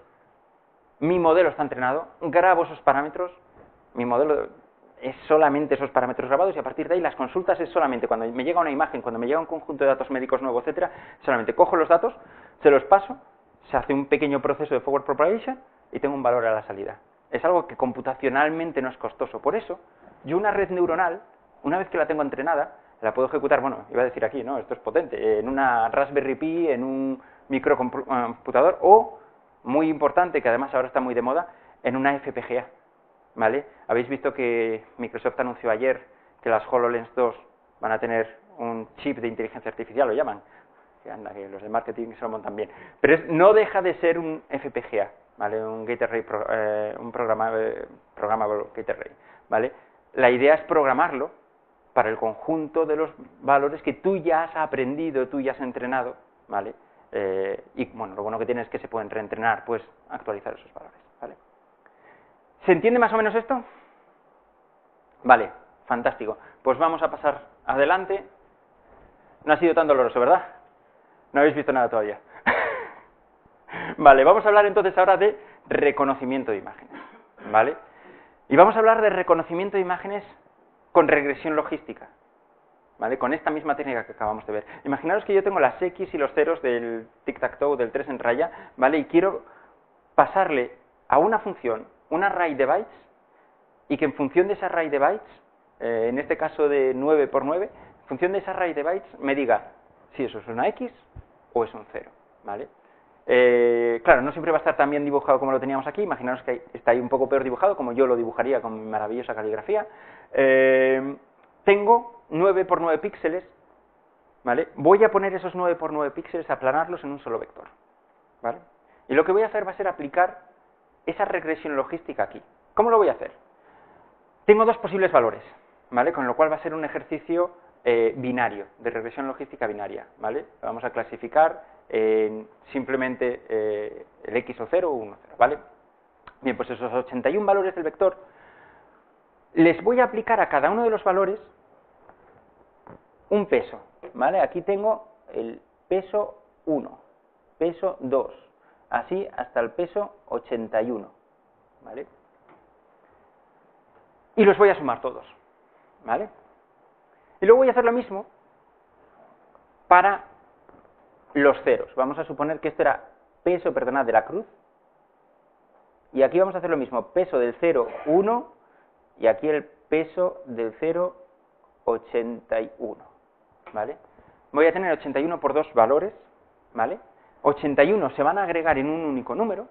A: mi modelo está entrenado, grabo esos parámetros, mi modelo es solamente esos parámetros grabados y a partir de ahí las consultas es solamente cuando me llega una imagen, cuando me llega un conjunto de datos médicos nuevo, etcétera, solamente cojo los datos, se los paso, se hace un pequeño proceso de forward propagation y tengo un valor a la salida. Es algo que computacionalmente no es costoso. Por eso, yo una red neuronal, una vez que la tengo entrenada, la puedo ejecutar, bueno, iba a decir aquí, ¿no? Esto es potente, en una Raspberry Pi, en un microcomputador o, muy importante, que además ahora está muy de moda, en una FPGA, ¿vale? Habéis visto que Microsoft anunció ayer que las HoloLens 2 van a tener un chip de inteligencia artificial, lo llaman, que anda, que los de marketing se lo montan bien, pero no deja de ser un FPGA, ¿vale? Un Gate Array, un programable Gate Array, ¿vale? La idea es programarlo para el conjunto de los valores que tú ya has aprendido, tú ya has entrenado, ¿vale? Y bueno, lo bueno que tiene es que se pueden reentrenar, pues actualizar esos valores, ¿vale? ¿Se entiende más o menos esto? Vale, fantástico. Pues vamos a pasar adelante. No ha sido tan doloroso, ¿verdad? No habéis visto nada todavía. Vale, vamos a hablar entonces ahora de reconocimiento de imágenes, ¿vale? Y vamos a hablar de reconocimiento de imágenes con regresión logística, ¿vale? Con esta misma técnica que acabamos de ver. Imaginaros que yo tengo las X y los ceros del tic-tac-toe, del 3 en raya, ¿vale? Y quiero pasarle a una función un array de bytes y que en función de ese array de bytes, en este caso de 9 por 9, en función de ese array de bytes me diga si eso es una X o es un 0, ¿vale? Claro, no siempre va a estar tan bien dibujado como lo teníamos aquí, imaginaos que está ahí un poco peor dibujado, como yo lo dibujaría con mi maravillosa caligrafía. Tengo 9 por 9 píxeles, ¿vale? Voy a poner esos 9 por 9 píxeles, aplanarlos en un solo vector, ¿vale? Y lo que voy a hacer va a ser aplicar esa regresión logística aquí. ¿Cómo lo voy a hacer? Tengo dos posibles valores, ¿vale? Con lo cual va a ser un ejercicio binario, de regresión logística binaria, ¿vale? Lo vamos a clasificar en simplemente el X o 0 o 1 0, ¿vale? Bien, pues esos 81 valores del vector les voy a aplicar a cada uno de los valores un peso, ¿vale? Aquí tengo el peso 1, peso 2, así hasta el peso 81, ¿vale? Y los voy a sumar todos, ¿vale? Y luego voy a hacer lo mismo para los ceros. Vamos a suponer que esto era peso, perdonad, de la cruz. Y aquí vamos a hacer lo mismo, peso del 0, 1, y aquí el peso del 0, 81, ¿vale? Voy a tener 81 por dos valores, ¿vale? 81 se van a agregar en un único número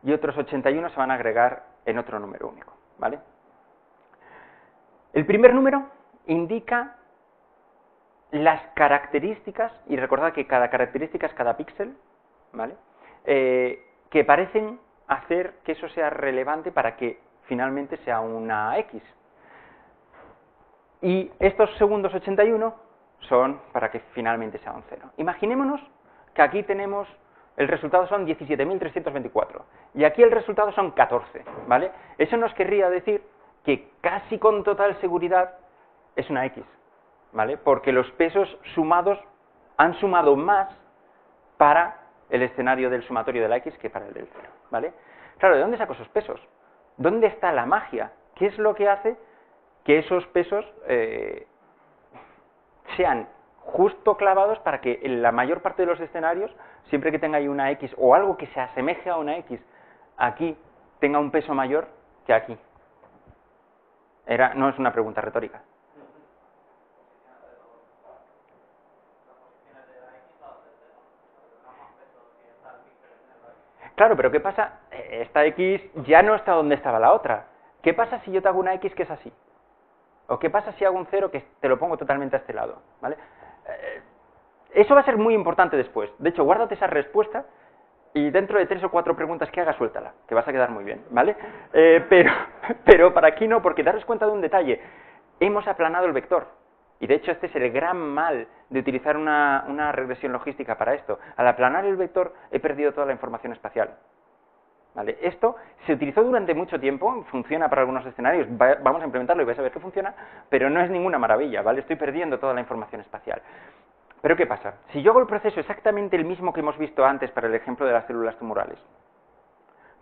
A: y otros 81 se van a agregar en otro número único, ¿vale? El primer número indica las características, y recordad que cada característica es cada píxel, ¿vale? Que parecen hacer que eso sea relevante para que finalmente sea una X. Y estos segundos 81 son para que finalmente sea un 0. Imaginémonos que aquí tenemos, el resultado son 17.324, y aquí el resultado son 14, ¿vale? Eso nos querría decir que casi con total seguridad es una X, ¿vale? Porque los pesos sumados han sumado más para el escenario del sumatorio de la X que para el del 0, ¿vale? Claro, ¿de dónde saco esos pesos? ¿Dónde está la magia? ¿Qué es lo que hace que esos pesos sean justo clavados para que en la mayor parte de los escenarios, siempre que tenga ahí una X o algo que se asemeje a una X, aquí tenga un peso mayor que aquí? No es una pregunta retórica. Claro, pero ¿qué pasa? Esta X ya no está donde estaba la otra. ¿Qué pasa si yo te hago una X que es así? ¿O qué pasa si hago un 0 que te lo pongo totalmente a este lado? ¿Vale? Eso va a ser muy importante después. De hecho, guárdate esa respuesta y dentro de 3 o 4 preguntas que hagas, suéltala, que vas a quedar muy bien, ¿vale? Pero para aquí no, porque daros cuenta de un detalle. Hemos aplanado el vector. Y de hecho este es el gran mal de utilizar una regresión logística para esto. Al aplanar el vector he perdido toda la información espacial, ¿vale? Esto se utilizó durante mucho tiempo, funciona para algunos escenarios, vamos a implementarlo y vais a ver que funciona, pero no es ninguna maravilla, ¿vale? Estoy perdiendo toda la información espacial. Pero ¿qué pasa? Si yo hago el proceso exactamente el mismo que hemos visto antes para el ejemplo de las células tumorales,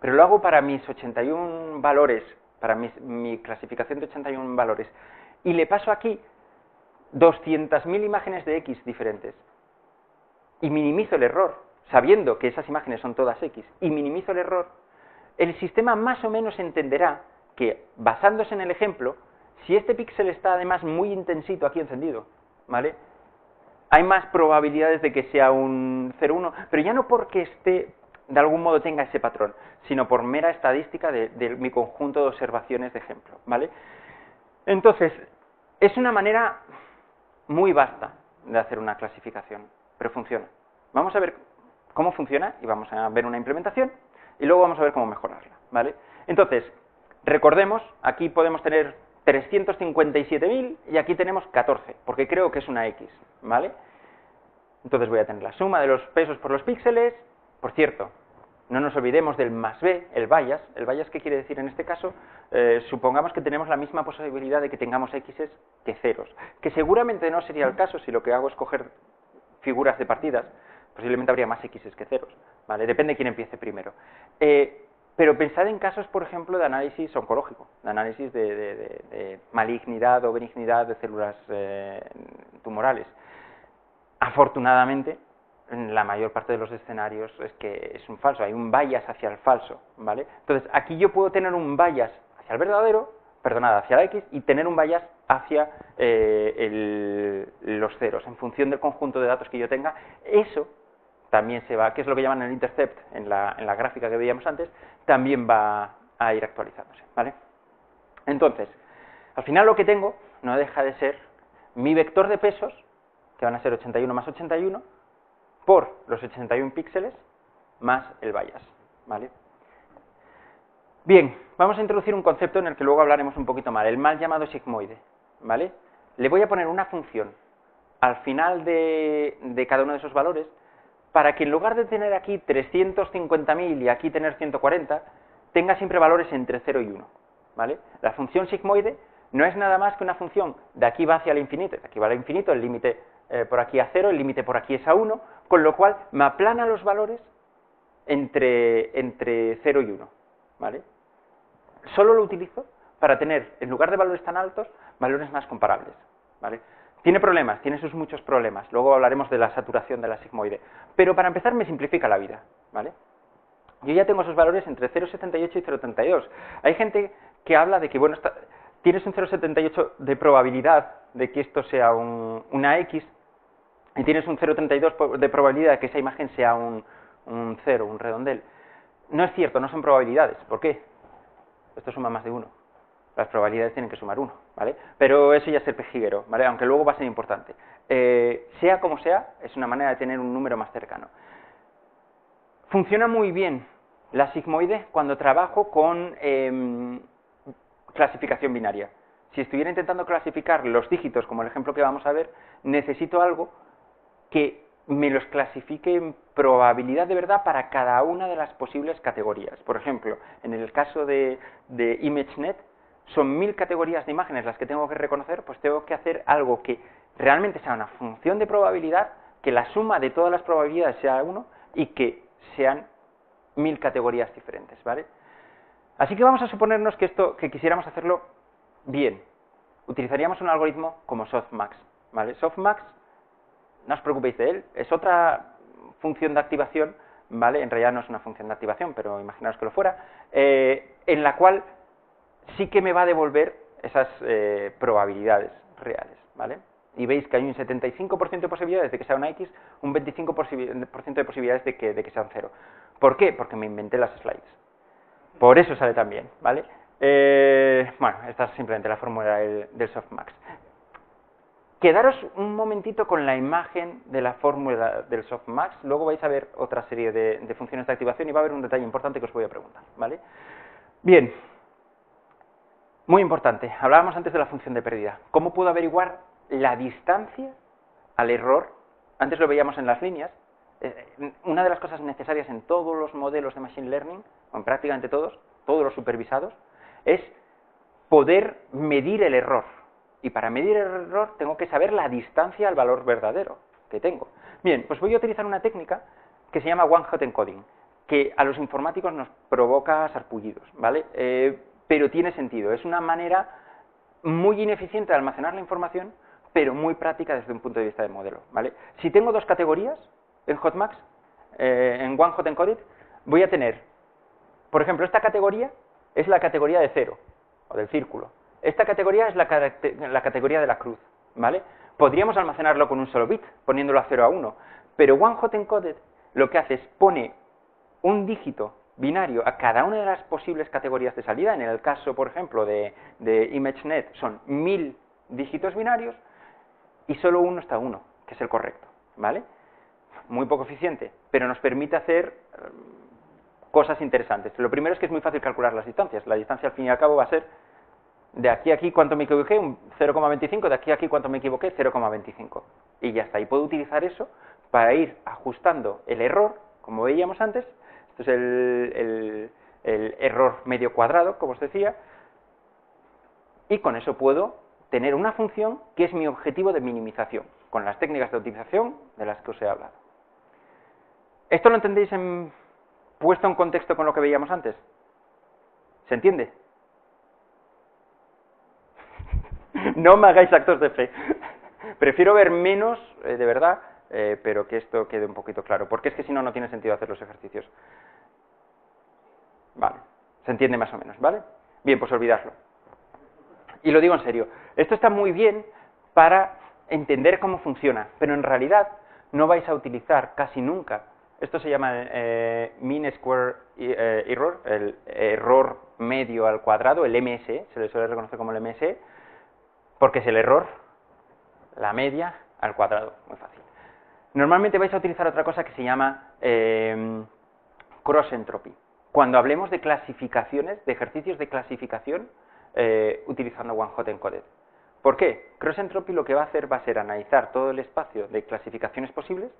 A: pero lo hago para mis 81 valores, para mi clasificación de 81 valores, y le paso aquí 200.000 imágenes de X diferentes, y minimizo el error, sabiendo que esas imágenes son todas X, y minimizo el error, el sistema más o menos entenderá que, basándose en el ejemplo, si este píxel está además muy intensito aquí encendido, ¿vale?, hay más probabilidades de que sea un 0,1, pero ya no porque de algún modo tenga ese patrón, sino por mera estadística de mi conjunto de observaciones de ejemplo, ¿vale? Entonces, es una manera muy vasta de hacer una clasificación, pero funciona. Vamos a ver cómo funciona y vamos a ver una implementación y luego vamos a ver cómo mejorarla, ¿vale? Entonces, recordemos, aquí podemos tener 357.000 y aquí tenemos 14, porque creo que es una X, ¿vale? Entonces voy a tener la suma de los pesos por los píxeles. Por cierto, no nos olvidemos del más b, el bias. ¿El bias qué quiere decir en este caso? Supongamos que tenemos la misma posibilidad de que tengamos x's que ceros, que seguramente no sería el caso si lo que hago es coger figuras de partidas, posiblemente habría más x's que ceros, ¿vale? Depende de quién empiece primero. Pero pensad en casos, por ejemplo, de análisis oncológico, de análisis de malignidad o benignidad de células tumorales. Afortunadamente, en la mayor parte de los escenarios es que es un falso, hay un bias hacia el falso, ¿vale? Entonces, aquí yo puedo tener un bias hacia el verdadero, perdonad, hacia la X, y tener un bias hacia los ceros, en función del conjunto de datos que yo tenga. Eso también se va, que es lo que llaman el intercept en la gráfica que veíamos antes, también va a ir actualizándose, ¿vale? Entonces, al final lo que tengo no deja de ser mi vector de pesos, que van a ser 81 más 81, por los 81 píxeles más el bias, ¿vale? Bien, vamos a introducir un concepto en el que luego hablaremos un poquito más, el mal llamado sigmoide, ¿vale? Le voy a poner una función al final de cada uno de esos valores para que en lugar de tener aquí 350.000 y aquí tener 140, tenga siempre valores entre 0 y 1, ¿vale? La función sigmoide no es nada más que una función de aquí va hacia el infinito, de aquí va al infinito, el límite por aquí a 0, el límite por aquí es a 1, con lo cual me aplana los valores entre 0 y 1, ¿vale? Solo lo utilizo para tener, en lugar de valores tan altos, valores más comparables, ¿vale? Tiene problemas, tiene sus muchos problemas, luego hablaremos de la saturación de la sigmoide, pero para empezar me simplifica la vida, ¿vale? Yo ya tengo esos valores entre 0,78 y 0,32. Hay gente que habla de que, bueno, tienes un 0,78 de probabilidad de que esto sea una X, y tienes un 0,32 de probabilidad de que esa imagen sea un 0, un redondel. No es cierto, no son probabilidades. ¿Por qué? Esto suma más de 1. Las probabilidades tienen que sumar 1, ¿vale? Pero eso ya es el pejiguero, ¿vale? Aunque luego va a ser importante. Sea como sea, es una manera de tener un número más cercano. Funciona muy bien la sigmoide cuando trabajo con clasificación binaria. Si estuviera intentando clasificar los dígitos, como el ejemplo que vamos a ver, necesito algo que me los clasifique en probabilidad de verdad para cada una de las posibles categorías. Por ejemplo, en el caso de ImageNet, son 1000 categorías de imágenes las que tengo que reconocer, pues tengo que hacer algo que realmente sea una función de probabilidad, que la suma de todas las probabilidades sea 1 y que sean 1000 categorías diferentes, ¿vale? Así que vamos a suponernos que quisiéramos hacerlo bien. Utilizaríamos un algoritmo como softmax, ¿vale? Softmax, no os preocupéis de él, es otra función de activación, ¿vale? En realidad no es una función de activación, pero imaginaos que lo fuera, en la cual sí que me va a devolver esas probabilidades reales, ¿vale? Y veis que hay un 75% de posibilidades de que sea una X, un 25% de posibilidades de que sea un 0. ¿Por qué? Porque me inventé las slides. Por eso sale tan bien, ¿vale? Bueno, esta es simplemente la fórmula del softmax. Quedaros un momentito con la imagen de la fórmula del softmax, luego vais a ver otra serie de funciones de activación y va a haber un detalle importante que os voy a preguntar, ¿vale? Bien, muy importante, hablábamos antes de la función de pérdida. ¿Cómo puedo averiguar la distancia al error? Antes lo veíamos en las líneas. Una de las cosas necesarias en todos los modelos de Machine Learning, o en prácticamente todos los supervisados, es poder medir el error. Y para medir el error tengo que saber la distancia al valor verdadero que tengo. Bien, pues voy a utilizar una técnica que se llama one-hot encoding. que a los informáticos nos provoca sarpullidos, ¿vale? Pero tiene sentido, es una manera muy ineficiente de almacenar la información, pero muy práctica desde un punto de vista de modelo, ¿vale? Si tengo dos categorías en Hotmax, en OneHot Encoded, voy a tener, por ejemplo, esta categoría es la categoría de 0, o del círculo. Esta categoría es la categoría de la cruz, ¿vale? Podríamos almacenarlo con un solo bit, poniéndolo a 0 a 1, pero OneHot Encoded lo que hace es pone un dígito binario a cada una de las posibles categorías de salida. En el caso, por ejemplo, de ImageNet son 1000 dígitos binarios y solo uno está 1, que es el correcto, ¿vale? Muy poco eficiente, pero nos permite hacer cosas interesantes. Lo primero es que es muy fácil calcular las distancias. La distancia, al fin y al cabo, va a ser de aquí a aquí cuánto me equivoqué, un 0,25, de aquí a aquí cuánto me equivoqué, 0,25. Y ya está. Y puedo utilizar eso para ir ajustando el error, como veíamos antes. Esto es el error medio cuadrado, como os decía. Y con eso puedo tener una función que es mi objetivo de minimización, con las técnicas de optimización de las que os he hablado. ¿Esto lo entendéis puesto en contexto con lo que veíamos antes? ¿Se entiende? No me hagáis actos de fe. Prefiero ver menos, de verdad, pero que esto quede un poquito claro, porque es que si no, no tiene sentido hacer los ejercicios. Vale, se entiende más o menos, ¿vale? Bien, pues olvidadlo. Y lo digo en serio, esto está muy bien para entender cómo funciona, pero en realidad no vais a utilizar casi nunca. Esto se llama mean square error, el error medio al cuadrado, el MSE, se le suele reconocer como el MSE, porque es el error, la media al cuadrado, muy fácil. Normalmente vais a utilizar otra cosa que se llama cross entropy. Cuando hablemos de clasificaciones, de ejercicios de clasificación, utilizando OneHot Encoded. ¿Por qué? Cross entropy lo que va a hacer va a ser analizar todo el espacio de clasificaciones posibles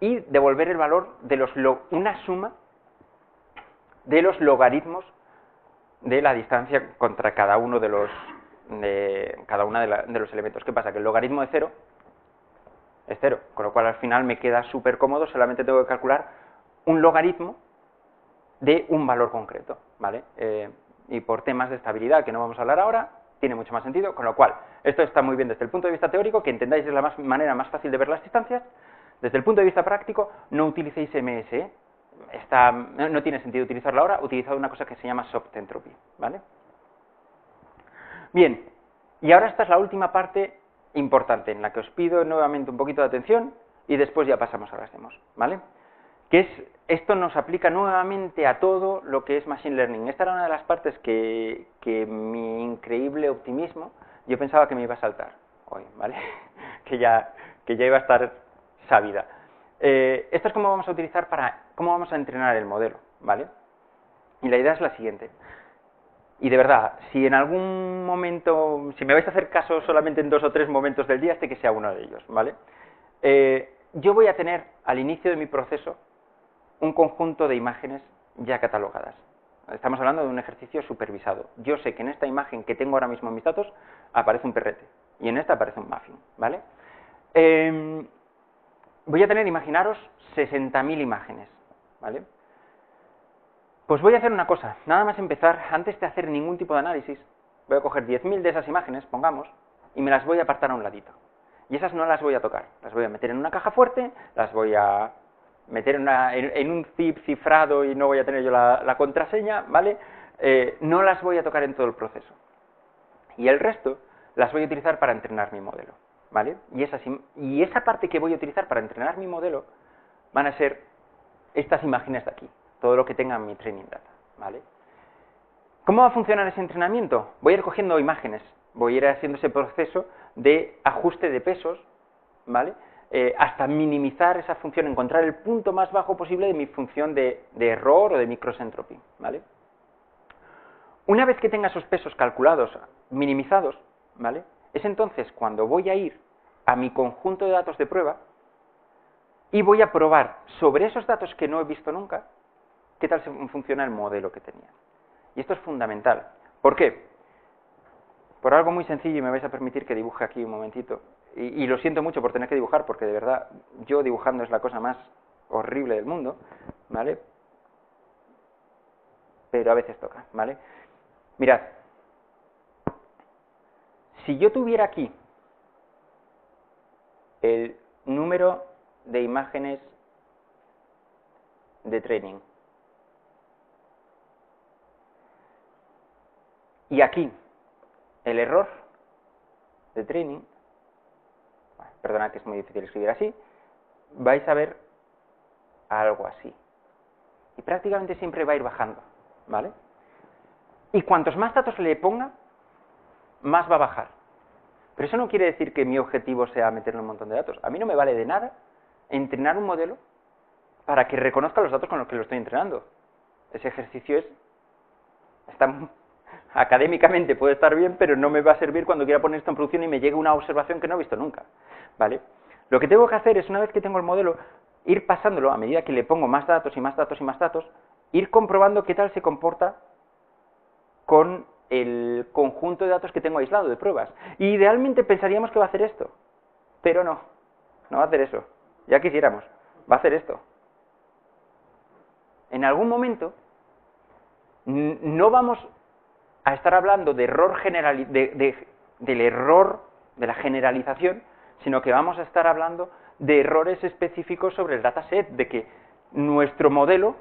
A: y devolver el valor de una suma de los logaritmos de la distancia contra cada uno de los elementos. ¿Qué pasa? Que el logaritmo de 0 es 0, con lo cual al final me queda súper cómodo, solamente tengo que calcular un logaritmo de un valor concreto, ¿vale? Y por temas de estabilidad que no vamos a hablar ahora, tiene mucho más sentido, con lo cual esto está muy bien desde el punto de vista teórico, que entendáis de la manera más fácil de ver las distancias. Desde el punto de vista práctico, no utilicéis MSE, no tiene sentido utilizarlo ahora, utilizad una cosa que se llama soft entropy, ¿vale? Bien, y ahora esta es la última parte importante, en la que os pido nuevamente un poquito de atención y después ya pasamos a las demos, ¿vale? Esto nos aplica nuevamente a todo lo que es Machine Learning. Esta era una de las partes que mi increíble optimismo, yo pensaba que me iba a saltar hoy, ¿vale? que ya iba a estar sabida. Esto es cómo vamos a utilizar cómo vamos a entrenar el modelo, ¿vale? Y la idea es la siguiente. Y de verdad, si en algún momento, si me vais a hacer caso solamente en 2 o 3 momentos del día, que sea uno de ellos, ¿vale? Yo voy a tener al inicio de mi proceso un conjunto de imágenes ya catalogadas. Estamos hablando de un ejercicio supervisado. Yo sé que en esta imagen que tengo ahora mismo en mis datos aparece un perrete y en esta aparece un muffin, ¿vale? Voy a tener, imaginaros, 60.000 imágenes, ¿vale? Pues voy a hacer una cosa, nada más empezar, antes de hacer ningún tipo de análisis, voy a coger 10.000 de esas imágenes, pongamos, y me las voy a apartar a un ladito. Y esas no las voy a tocar, las voy a meter en una caja fuerte, las voy a meter en un zip cifrado y no voy a tener yo la contraseña, ¿vale? No las voy a tocar en todo el proceso. Y el resto las voy a utilizar para entrenar mi modelo, ¿vale? Y esa parte que voy a utilizar para entrenar mi modelo van a ser estas imágenes de aquí, todo lo que tenga mi training data, ¿vale? ¿Cómo va a funcionar ese entrenamiento? Voy a ir cogiendo imágenes, voy a ir haciendo ese proceso de ajuste de pesos, ¿vale? Hasta minimizar esa función, encontrar el punto más bajo posible de mi función de error o de mi cross entropy, ¿vale? Una vez que tenga esos pesos calculados, minimizados, ¿vale? Es entonces cuando voy a ir a mi conjunto de datos de prueba y voy a probar sobre esos datos que no he visto nunca, qué tal funciona el modelo que tenía. Y esto es fundamental. ¿Por qué? Por algo muy sencillo, y me vais a permitir que dibuje aquí un momentito. Y lo siento mucho por tener que dibujar, porque de verdad, yo dibujando es la cosa más horrible del mundo, ¿vale? pero a veces toca, ¿vale? Mirad, si yo tuviera aquí el número de imágenes de training y aquí el error de training, perdona que es muy difícil escribir así, vais a ver algo así. Y prácticamente siempre va a ir bajando, ¿vale? Y cuantos más datos le ponga, más va a bajar. Pero eso no quiere decir que mi objetivo sea meterle un montón de datos. A mí no me vale de nada entrenar un modelo para que reconozca los datos con los que lo estoy entrenando. Ese ejercicio académicamente puede estar bien, pero no me va a servir cuando quiera poner esto en producción y me llegue una observación que no he visto nunca, ¿vale? Lo que tengo que hacer es, una vez que tengo el modelo, ir pasándolo a medida que le pongo más datos y más datos y más datos, ir comprobando qué tal se comporta con el conjunto de datos que tengo aislado de pruebas. Y idealmente pensaríamos que va a hacer esto, pero no va a hacer eso. Ya quisiéramos, va a hacer esto. En algún momento no vamos a estar hablando de error del error de la generalización, sino que vamos a estar hablando de errores específicos sobre el dataset, de que nuestro modelo,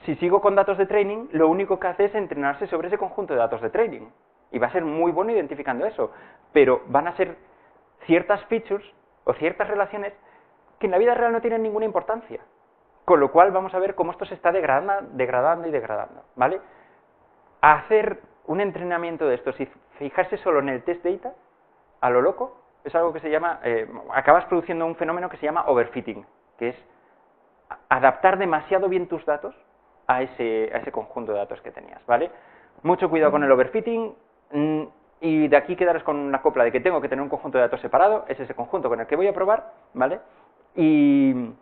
A: si sigo con datos de training, lo único que hace es entrenarse sobre ese conjunto de datos de training. Y va a ser muy bueno identificando eso, pero van a ser ciertas features o ciertas relaciones que en la vida real no tienen ninguna importancia. Con lo cual vamos a ver cómo esto se está degradando, ¿vale? Hacer un entrenamiento de estos y fijarse solo en el test data, a lo loco, es algo que se llama, acabas produciendo un fenómeno que se llama overfitting, que es adaptar demasiado bien tus datos a ese conjunto de datos que tenías, ¿vale? Mucho cuidado con el overfitting, y de aquí quedaros con una copla de que tengo que tener un conjunto de datos separado, es ese conjunto con el que voy a probar, ¿vale? Y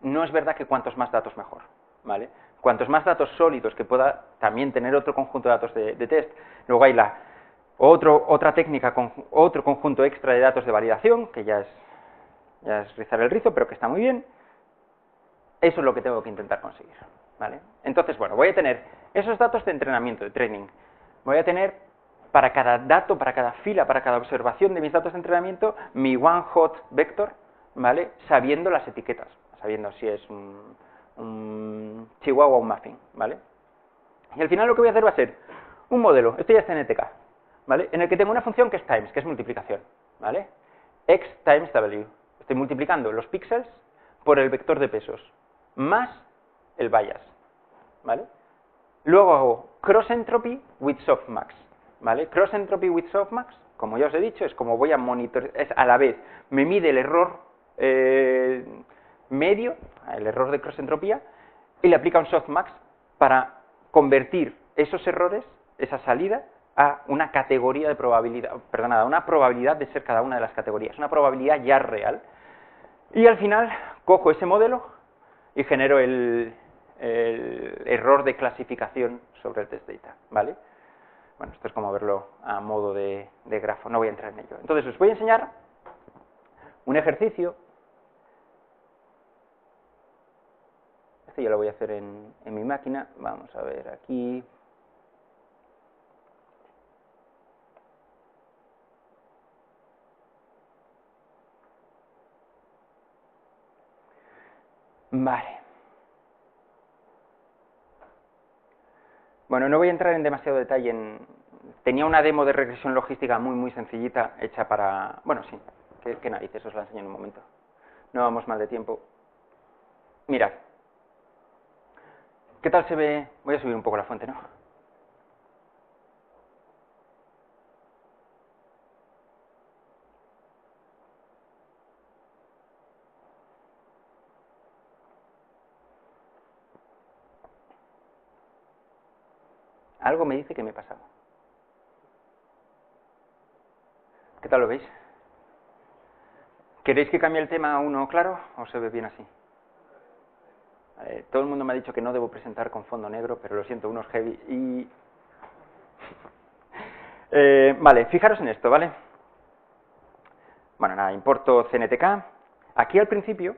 A: no es verdad que cuantos más datos mejor, ¿vale? Cuantos más datos sólidos que pueda también tener otro conjunto de datos de test. Luego hay otra técnica, otro conjunto extra de datos de validación, que ya es rizar el rizo, pero que está muy bien. Eso es lo que tengo que intentar conseguir, ¿vale? Entonces, bueno, voy a tener esos datos de entrenamiento, de training. Voy a tener para cada dato, para cada fila, para cada observación de mis datos de entrenamiento, mi one hot vector, ¿vale? Sabiendo las etiquetas, sabiendo si es un chihuahua o un muffin, ¿vale? Y al final lo que voy a hacer va a ser un modelo, esto ya es CNTK, ¿vale? En el que tengo una función que es times, que es multiplicación, ¿vale? X times W. Estoy multiplicando los píxeles por el vector de pesos, más el bias, ¿vale? Luego hago cross entropy with softmax, ¿vale? Cross entropy with softmax, como ya os he dicho, es como voy a monitorear, es a la vez, me mide el error medio, el error de cross entropía, y le aplica un softmax para convertir esos errores, esa salida, a una categoría de probabilidad, perdonad, a una probabilidad de ser cada una de las categorías, una probabilidad ya real. Y al final cojo ese modelo y genero el error de clasificación sobre el test data, ¿vale? Bueno, esto es como verlo a modo de grafo, no voy a entrar en ello. Entonces os voy a enseñar un ejercicio. Esto ya lo voy a hacer en mi máquina. Vamos a ver aquí. Vale. Bueno, no voy a entrar en demasiado detalle. Tenía una demo de regresión logística muy sencillita, hecha para... Bueno, sí, qué narices, os la enseño en un momento. No vamos mal de tiempo. Mirad. ¿Qué tal se ve? Voy a subir un poco la fuente, ¿no? Algo me dice que me he pasado. ¿Qué tal lo veis? ¿Queréis que cambie el tema a uno claro o se ve bien así? Todo el mundo me ha dicho que no debo presentar con fondo negro, pero lo siento, uno es heavy y... vale, fijaros en esto, ¿vale? Bueno, nada, importo CNTK. Aquí al principio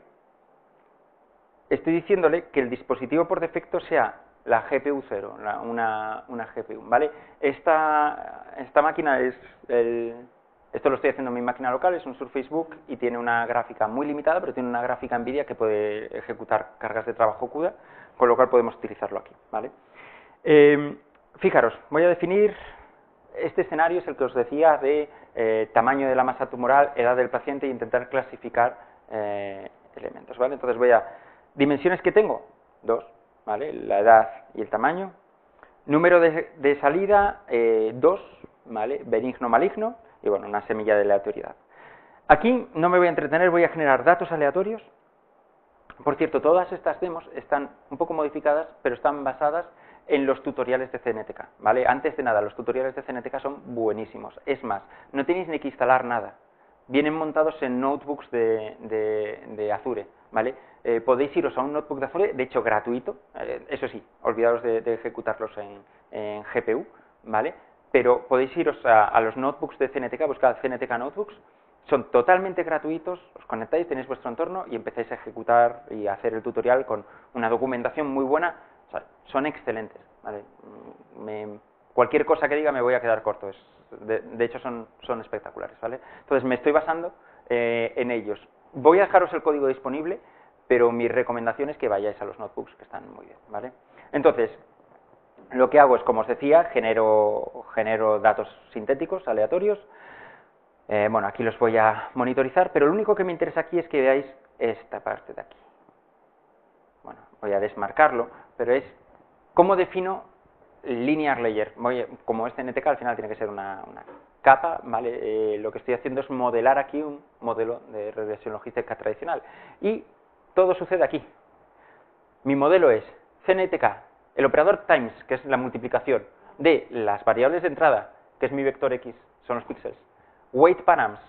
A: estoy diciéndole que el dispositivo por defecto sea la GPU 0, una GPU, ¿vale? Esta máquina esto lo estoy haciendo en mi máquina local, es un Surface Book y tiene una gráfica muy limitada, pero tiene una gráfica NVIDIA que puede ejecutar cargas de trabajo CUDA, con lo cual podemos utilizarlo aquí, ¿vale? Fijaros, voy a definir, este escenario es el que os decía de tamaño de la masa tumoral, edad del paciente e intentar clasificar elementos, ¿vale? Entonces dimensiones que tengo, 2, ¿vale? La edad y el tamaño. Número de salida, 2, ¿vale? Benigno, maligno, y bueno, una semilla de aleatoriedad. Aquí no me voy a entretener, voy a generar datos aleatorios. Por cierto, todas estas demos están un poco modificadas, pero están basadas en los tutoriales de CNTK, ¿vale? Antes de nada, los tutoriales de CNTK son buenísimos. Es más, no tenéis ni que instalar nada. Vienen montados en notebooks de Azure, ¿vale? Podéis iros a un notebook de Azure, de hecho gratuito, eso sí, olvidaros de ejecutarlos en GPU, ¿vale? Pero podéis iros a los notebooks de CNTK, buscad CNTK Notebooks, son totalmente gratuitos, os conectáis, tenéis vuestro entorno y empezáis a ejecutar y a hacer el tutorial con una documentación muy buena, o sea, son excelentes, ¿vale? Cualquier cosa que diga me voy a quedar corto, de hecho son espectaculares, ¿vale? Entonces me estoy basando en ellos. Voy a dejaros el código disponible, pero mi recomendación es que vayáis a los notebooks, que están muy bien, ¿vale? Entonces, lo que hago es, como os decía, genero datos sintéticos, aleatorios. Bueno, aquí los voy a monitorizar, pero lo único que me interesa aquí es que veáis esta parte de aquí. Bueno, voy a desmarcarlo, pero es cómo defino linear layer. Como es CNTK, al final tiene que ser una capa, ¿vale? Lo que estoy haciendo es modelar aquí un modelo de regresión logística tradicional. Y todo sucede aquí. Mi modelo es CNTK, el operador times, que es la multiplicación de las variables de entrada, que es mi vector X, son los píxeles. Weight params.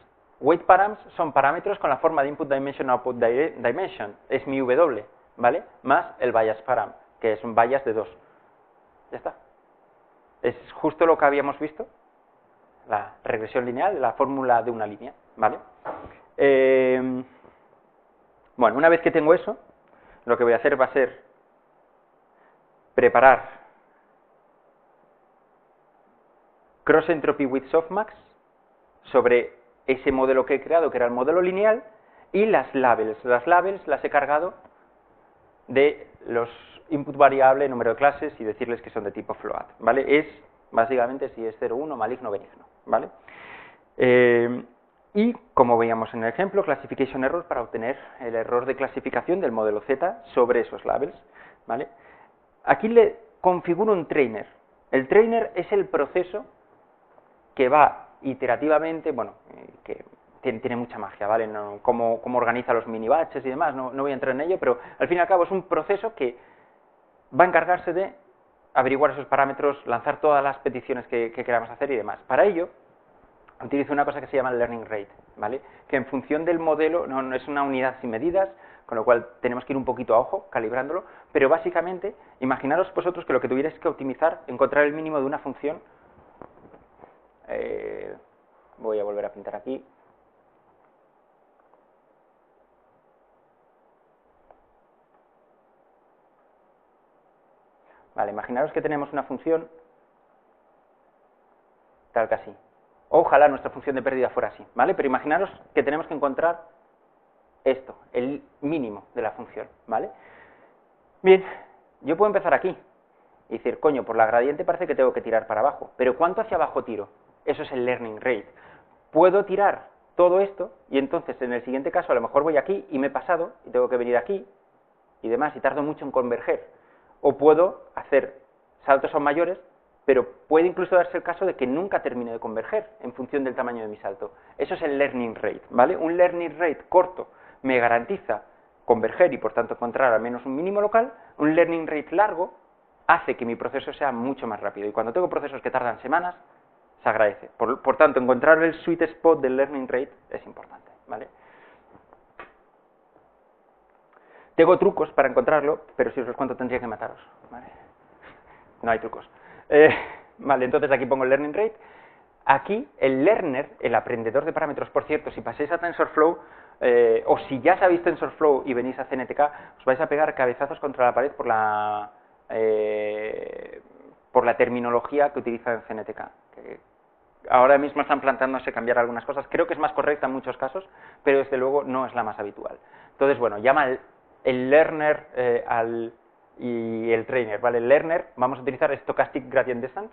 A: Weight params son parámetros con la forma de input dimension output dimension, es mi W, ¿vale? Más el bias param, que es un bias de 2. Ya está. Es justo lo que habíamos visto, la regresión lineal, la fórmula de una línea, ¿vale? Bueno, una vez que tengo eso, lo que voy a hacer va a ser preparar cross entropy with softmax sobre ese modelo que he creado, que era el modelo lineal, y las labels. Las labels las he cargado de los input variable, número de clases, y decirles que son de tipo float, ¿vale? Es, básicamente, si es 0, 1, maligno, benigno, ¿vale? Y, como veíamos en el ejemplo, classification error para obtener el error de clasificación del modelo Z sobre esos labels, ¿vale? Aquí le configuro un trainer. El trainer es el proceso que va iterativamente, bueno, que tiene mucha magia, ¿vale? No, cómo organiza los mini batches y demás, no voy a entrar en ello, pero al fin y al cabo es un proceso que va a encargarse de averiguar esos parámetros, lanzar todas las peticiones que queramos hacer y demás. Para ello, utilizo una cosa que se llama el learning rate, ¿vale? Que en función del modelo, no es una unidad sin medidas, con lo cual tenemos que ir un poquito a ojo, calibrándolo, pero básicamente, imaginaros vosotros que lo que tuvierais que optimizar, encontrar el mínimo de una función. Voy a volver a pintar aquí. Vale, imaginaros que tenemos una función tal que así. Ojalá nuestra función de pérdida fuera así, ¿vale? Pero imaginaros que tenemos que encontrar esto, el mínimo de la función, ¿vale? Bien, yo puedo empezar aquí y decir, coño, por la gradiente parece que tengo que tirar para abajo, pero ¿cuánto hacia abajo tiro? Eso es el learning rate. Puedo tirar todo esto y entonces en el siguiente caso a lo mejor voy aquí y me he pasado y tengo que venir aquí y demás y tardo mucho en converger. O puedo hacer saltos aún mayores, pero puede incluso darse el caso de que nunca termine de converger en función del tamaño de mi salto. Eso es el learning rate, ¿vale? Un learning rate corto me garantiza converger y por tanto encontrar al menos un mínimo local. Un learning rate largo hace que mi proceso sea mucho más rápido y cuando tengo procesos que tardan semanas, se agradece. Por tanto, encontrar el sweet spot del learning rate es importante, ¿vale? Tengo trucos para encontrarlo, pero si os los cuento tendría que mataros, ¿vale? No hay trucos. Vale, entonces aquí pongo el learning rate. Aquí el learner, el aprendedor de parámetros, por cierto, si pasáis a TensorFlow, o si ya sabéis TensorFlow y venís a CNTK, os vais a pegar cabezazos contra la pared por la por la terminología que utiliza en CNTK. Que ahora mismo están planteándose cambiar algunas cosas, creo que es más correcta en muchos casos, pero desde luego no es la más habitual. Entonces, bueno, llama el learner y el trainer, ¿vale? El learner, vamos a utilizar Stochastic Gradient Descent,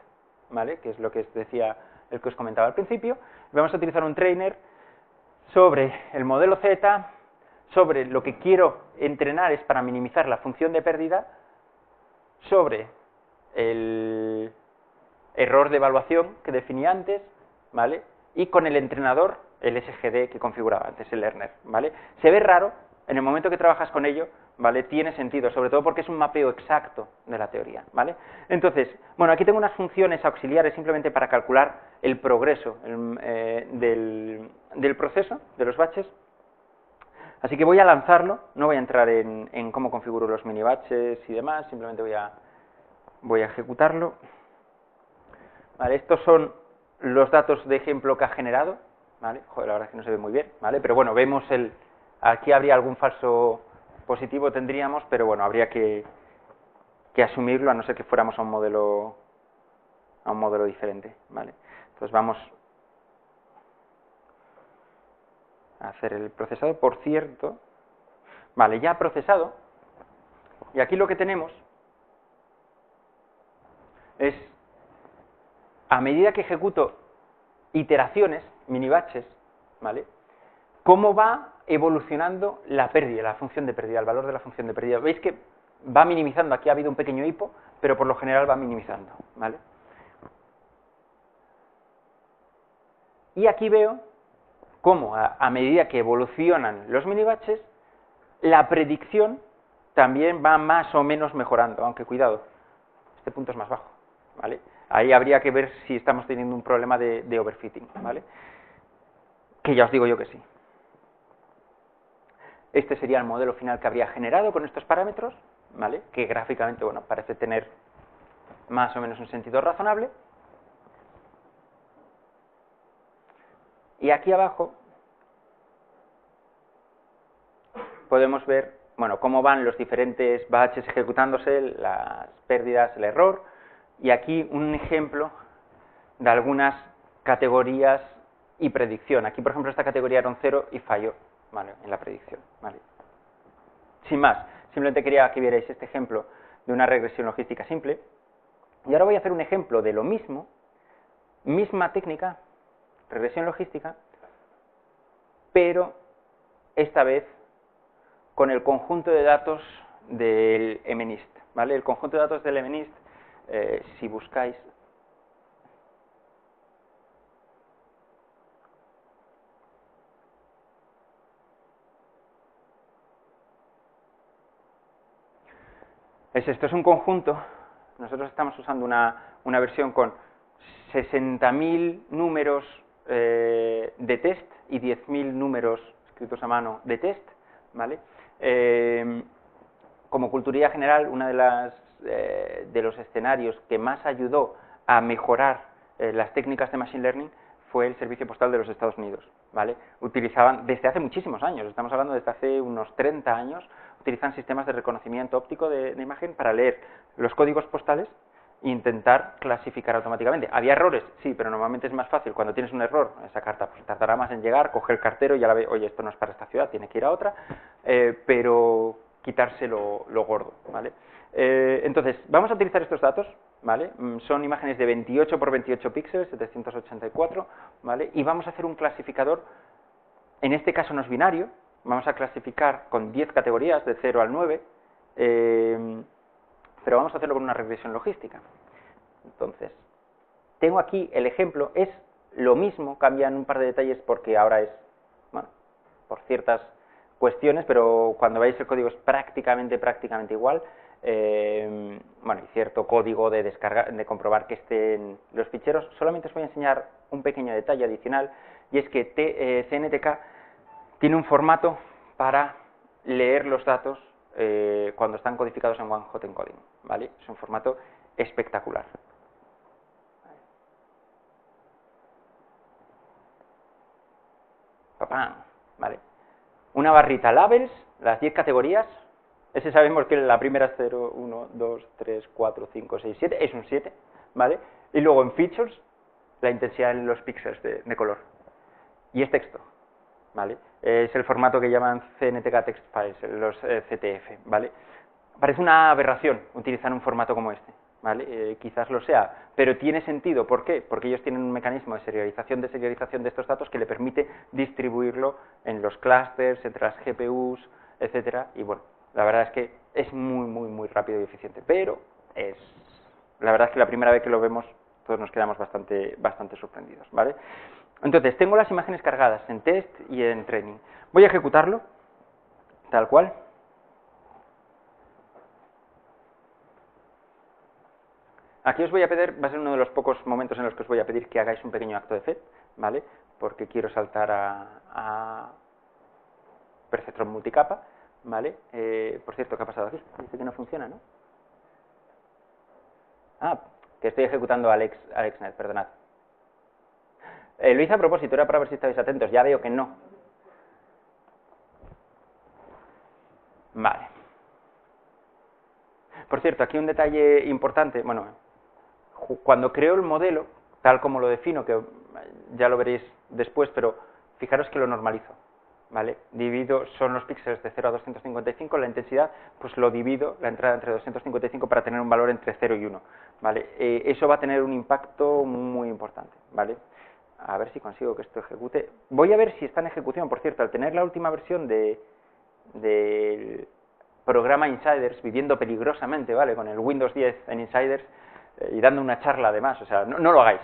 A: ¿vale? Que es lo que os decía, el que os comentaba al principio. Vamos a utilizar un trainer sobre el modelo Z, sobre lo que quiero entrenar es para minimizar la función de pérdida, sobre el error de evaluación que definí antes, ¿vale? Y con el entrenador, el SGD que configuraba antes, el learner, ¿vale? Se ve raro, en el momento que trabajas con ello, ¿vale? Tiene sentido, sobre todo porque es un mapeo exacto de la teoría, ¿vale? Entonces, bueno, aquí tengo unas funciones auxiliares simplemente para calcular el progreso del proceso, de los batches. Así que voy a lanzarlo, no voy a entrar en cómo configuro los mini batches y demás, simplemente voy a ejecutarlo. Vale, estos son los datos de ejemplo que ha generado, ¿vale? Joder, la verdad es que no se ve muy bien, ¿vale? Pero bueno, vemos aquí habría algún falso positivo tendríamos, pero bueno, habría que asumirlo, a no ser que fuéramos a un modelo diferente, ¿vale? Entonces vamos a hacer el procesado, por cierto, vale, ya procesado, y aquí lo que tenemos es, a medida que ejecuto iteraciones, mini batches, ¿vale? Cómo va evolucionando la pérdida, la función de pérdida, el valor de la función de pérdida. Veis que va minimizando, aquí ha habido un pequeño hipo, pero por lo general va minimizando, ¿vale? Y aquí veo cómo a medida que evolucionan los mini batches, la predicción también va más o menos mejorando, aunque cuidado, este punto es más bajo, ¿vale? Ahí habría que ver si estamos teniendo un problema de overfitting, ¿vale? Que ya os digo yo que sí. Este sería el modelo final que habría generado con estos parámetros, ¿vale? Que gráficamente, bueno, parece tener más o menos un sentido razonable. Y aquí abajo podemos ver, bueno, cómo van los diferentes batches ejecutándose, las pérdidas, el error, y aquí un ejemplo de algunas categorías y predicción. Aquí, por ejemplo, esta categoría era un 0 y falló, ¿vale? En la predicción, ¿vale? Sin más, simplemente quería que vierais este ejemplo de una regresión logística simple. Y ahora voy a hacer un ejemplo de lo mismo, misma técnica, regresión logística, pero esta vez con el conjunto de datos del MNIST, ¿vale? El conjunto de datos del MNIST, si buscáis, esto es un conjunto. Nosotros estamos usando una versión con 60.000 números de test y 10.000 números escritos a mano de test, ¿vale? Como cultura general, uno de los escenarios que más ayudó a mejorar las técnicas de Machine Learning fue el Servicio Postal de los Estados Unidos, ¿vale? Utilizaban, desde hace muchísimos años, estamos hablando desde hace unos 30 años, utilizan sistemas de reconocimiento óptico de imagen para leer los códigos postales e intentar clasificar automáticamente. ¿Había errores? Sí, pero normalmente es más fácil cuando tienes un error, esa carta pues tardará más en llegar, coge el cartero y ya la ve, oye, esto no es para esta ciudad, tiene que ir a otra, pero quitarse lo gordo, ¿vale? Entonces, vamos a utilizar estos datos, ¿vale? Son imágenes de 28 por 28 píxeles, 784, ¿vale? Y vamos a hacer un clasificador, en este caso no es binario, vamos a clasificar con 10 categorías, de 0 al 9, pero vamos a hacerlo con una regresión logística. Entonces, tengo aquí el ejemplo, es lo mismo, cambian un par de detalles porque ahora es, bueno, por ciertas cuestiones, pero cuando veáis el código es prácticamente igual. Bueno, y cierto código de descarga, de comprobar que estén los ficheros. Solamente os voy a enseñar un pequeño detalle adicional, y es que CNTK tiene un formato para leer los datos cuando están codificados en One Hot Encoding, ¿vale? Es un formato espectacular. ¡Papam! ¿Vale? Una barrita labels, las 10 categorías, Ese sabemos que la primera es 0, 1, 2, 3, 4, 5, 6, 7, es un 7, ¿vale? Y luego en features, la intensidad en los píxeles de color. Y es texto, ¿vale? Es el formato que llaman CNTK Text Files, los CTF, ¿vale? Parece una aberración utilizar un formato como este, ¿vale? Quizás lo sea, pero tiene sentido. ¿Por qué? Porque ellos tienen un mecanismo de serialización de estos datos que le permite distribuirlo en los clústeres, entre las GPUs, etcétera, y bueno, la verdad es que es muy rápido y eficiente, pero la verdad es que la primera vez que lo vemos todos nos quedamos bastante sorprendidos, ¿vale? Entonces, tengo las imágenes cargadas en test y en training. Voy a ejecutarlo, tal cual. Aquí os voy a pedir, va a ser uno de los pocos momentos en los que os voy a pedir que hagáis un pequeño acto de fe, ¿vale? Porque quiero saltar a Perceptron multicapa, ¿vale? Por cierto, ¿qué ha pasado aquí? Dice que no funciona, ¿no? Ah, que estoy ejecutando AlexNet, perdonad. Lo hice a propósito, era para ver si estabais atentos, ya veo que no. Vale. Por cierto, aquí un detalle importante, bueno, cuando creo el modelo, tal como lo defino, que ya lo veréis después, pero fijaros que lo normalizo, ¿vale? Divido, son los píxeles de 0 a 255, la intensidad, pues lo divido, la entrada entre 255 para tener un valor entre 0 y 1, ¿vale? Eso va a tener un impacto muy importante, ¿vale? A ver si consigo que esto ejecute. Voy a ver si está en ejecución, por cierto, al tener la última versión del programa Insiders, viviendo peligrosamente, ¿vale? Con el Windows 10 en Insiders y dando una charla además, o sea, no lo hagáis,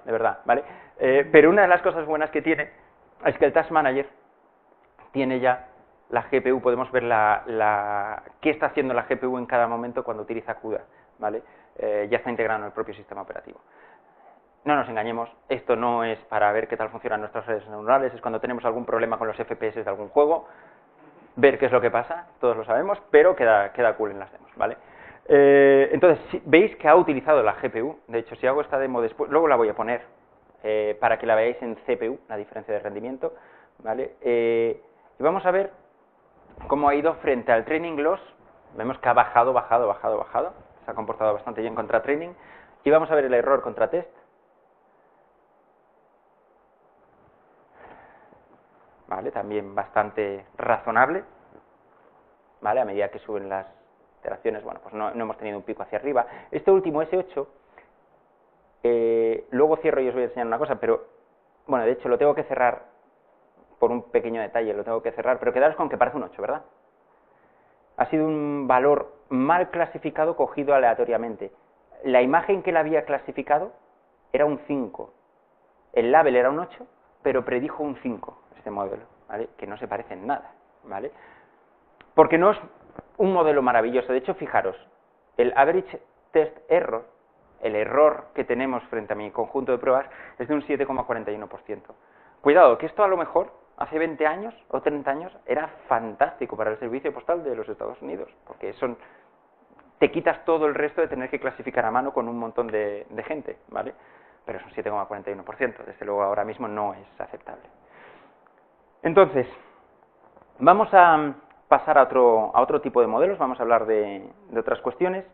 A: de verdad, ¿vale? Pero una de las cosas buenas que tiene es que el Task Manager tiene ya la GPU, podemos ver qué está haciendo la GPU en cada momento cuando utiliza CUDA, ¿vale? Ya está integrado en el propio sistema operativo. No nos engañemos, esto no es para ver qué tal funcionan nuestras redes neuronales, es cuando tenemos algún problema con los FPS de algún juego, ver qué es lo que pasa, todos lo sabemos, pero queda cool en las demos, ¿vale? Entonces, veis que ha utilizado la GPU, de hecho, si hago esta demo después, luego la voy a poner para que la veáis en CPU, la diferencia de rendimiento, ¿vale? Y vamos a ver cómo ha ido frente al training loss, vemos que ha bajado, se ha comportado bastante bien contra training, y vamos a ver el error contra test. ¿Vale? También bastante razonable, ¿vale? A medida que suben las iteraciones, bueno, pues no hemos tenido un pico hacia arriba. Este último S8, luego cierro y os voy a enseñar una cosa, pero, bueno, de hecho lo tengo que cerrar por un pequeño detalle, lo tengo que cerrar, pero quedaros con que parece un 8, ¿verdad? Ha sido un valor mal clasificado cogido aleatoriamente. La imagen que la había clasificado era un 5, el label era un 8, pero predijo un 5. Este modelo, ¿vale? Que no se parece en nada, ¿vale? Porque no es un modelo maravilloso. De hecho, fijaros, el average test error, el error que tenemos frente a mi conjunto de pruebas, es de un 7,41%. Cuidado, que esto a lo mejor hace 20 años o 30 años era fantástico para el servicio postal de los Estados Unidos, porque te quitas todo el resto de tener que clasificar a mano con un montón de gente, ¿vale? Pero es un 7,41%, desde luego ahora mismo no es aceptable. Entonces, vamos a pasar a otro tipo de modelos, vamos a hablar de otras cuestiones.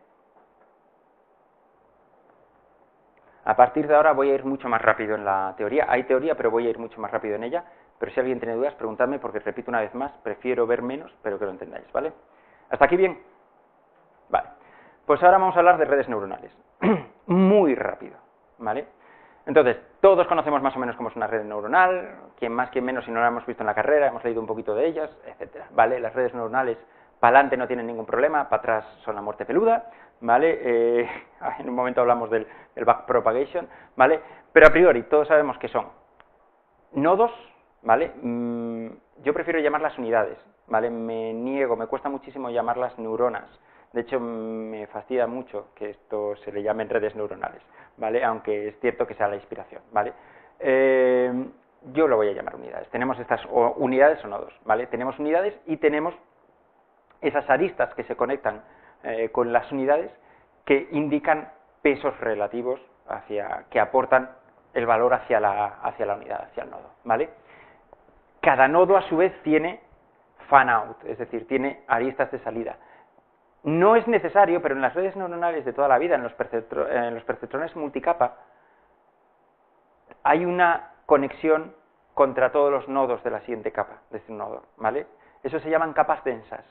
A: A partir de ahora voy a ir mucho más rápido en la teoría. Hay teoría, pero voy a ir mucho más rápido en ella. Pero si alguien tiene dudas, preguntadme, porque repito una vez más, prefiero ver menos, pero que lo entendáis, ¿vale? ¿Hasta aquí bien? Vale. Pues ahora vamos a hablar de redes neuronales. Muy rápido, ¿vale? Entonces, todos conocemos más o menos cómo es una red neuronal, quien más, quien menos, si no la hemos visto en la carrera, hemos leído un poquito de ellas, etcétera, ¿vale? Las redes neuronales para adelante no tienen ningún problema, para atrás son la muerte peluda, ¿vale? En un momento hablamos del backpropagation, ¿vale? Pero a priori todos sabemos que son nodos, ¿vale? Yo prefiero llamarlas unidades, ¿vale? Me cuesta muchísimo llamarlas neuronas. De hecho, me fastidia mucho que esto se le llamen redes neuronales, ¿vale? Aunque es cierto que sea la inspiración, ¿vale? Yo lo voy a llamar unidades. Tenemos estas unidades o nodos, ¿vale? Tenemos unidades y tenemos esas aristas que se conectan con las unidades que indican pesos relativos que aportan el valor hacia la unidad, hacia el nodo, ¿vale? Cada nodo, a su vez, tiene fan out, es decir, tiene aristas de salida. No es necesario, pero en las redes neuronales de toda la vida, en los perceptrones multicapa, hay una conexión contra todos los nodos de la siguiente capa de este nodo, ¿vale? Eso se llaman capas densas,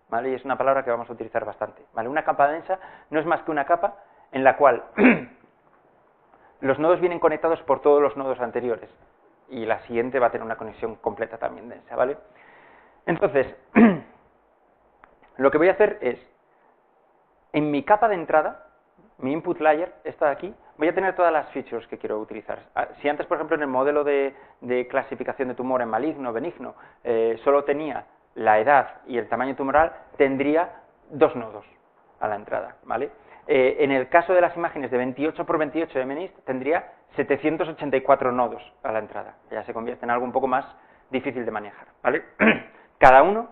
A: ¿vale? Y es una palabra que vamos a utilizar bastante, ¿vale? Una capa densa no es más que una capa en la cual los nodos vienen conectados por todos los nodos anteriores y la siguiente va a tener una conexión completa también densa, ¿vale? Entonces, lo que voy a hacer es, en mi capa de entrada, mi input layer, esta de aquí, voy a tener todas las features que quiero utilizar. Si antes, por ejemplo, en el modelo de clasificación de tumor en maligno o benigno, solo tenía la edad y el tamaño tumoral, tendría 2 nodos a la entrada, ¿vale? En el caso de las imágenes de 28 por 28 de MNIST, tendría 784 nodos a la entrada. Ya se convierte en algo un poco más difícil de manejar, ¿vale? Cada uno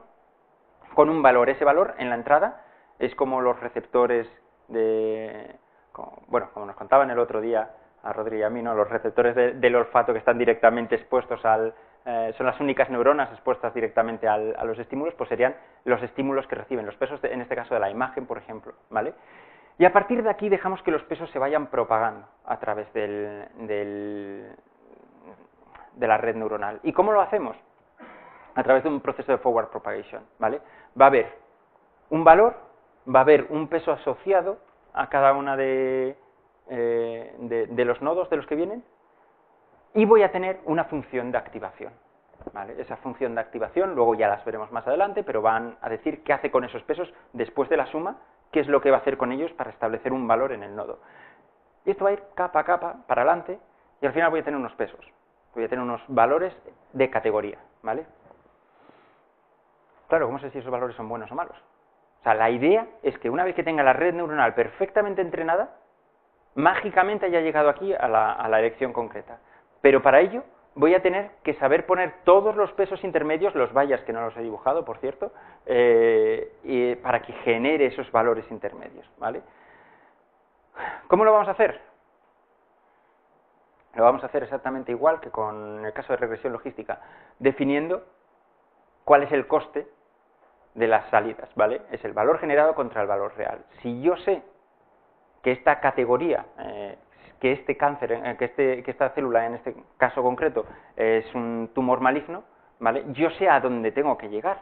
A: con un valor. Ese valor en la entrada es como los receptores como nos contaban el otro día a Rodri y a mí, ¿no? Los receptores del olfato que están directamente expuestos son las únicas neuronas expuestas directamente a los estímulos, pues serían los estímulos que reciben, los pesos, en este caso de la imagen, por ejemplo, ¿vale? Y a partir de aquí dejamos que los pesos se vayan propagando a través de la red neuronal. ¿Y cómo lo hacemos? A través de un proceso de forward propagation, ¿vale? Va a haber un valor, va a haber un peso asociado a cada una de los nodos de los que vienen, y voy a tener una función de activación, ¿vale? Esa función de activación, luego ya las veremos más adelante, pero van a decir qué hace con esos pesos después de la suma, qué es lo que va a hacer con ellos para establecer un valor en el nodo. Y esto va a ir capa a capa, para adelante, y al final voy a tener unos pesos, voy a tener unos valores de categoría, ¿vale? Claro, ¿cómo sé si esos valores son buenos o malos? O sea, la idea es que una vez que tenga la red neuronal perfectamente entrenada, mágicamente haya llegado aquí a la elección concreta. Pero para ello voy a tener que saber poner todos los pesos intermedios, los bayas que no los he dibujado, por cierto, para que genere esos valores intermedios, ¿vale? ¿Cómo lo vamos a hacer? Lo vamos a hacer exactamente igual que con el caso de regresión logística, definiendo cuál es el coste de las salidas, ¿vale? Es el valor generado contra el valor real. Si yo sé que esta categoría, que este cáncer, que esta célula en este caso concreto es un tumor maligno, ¿vale? Yo sé a dónde tengo que llegar.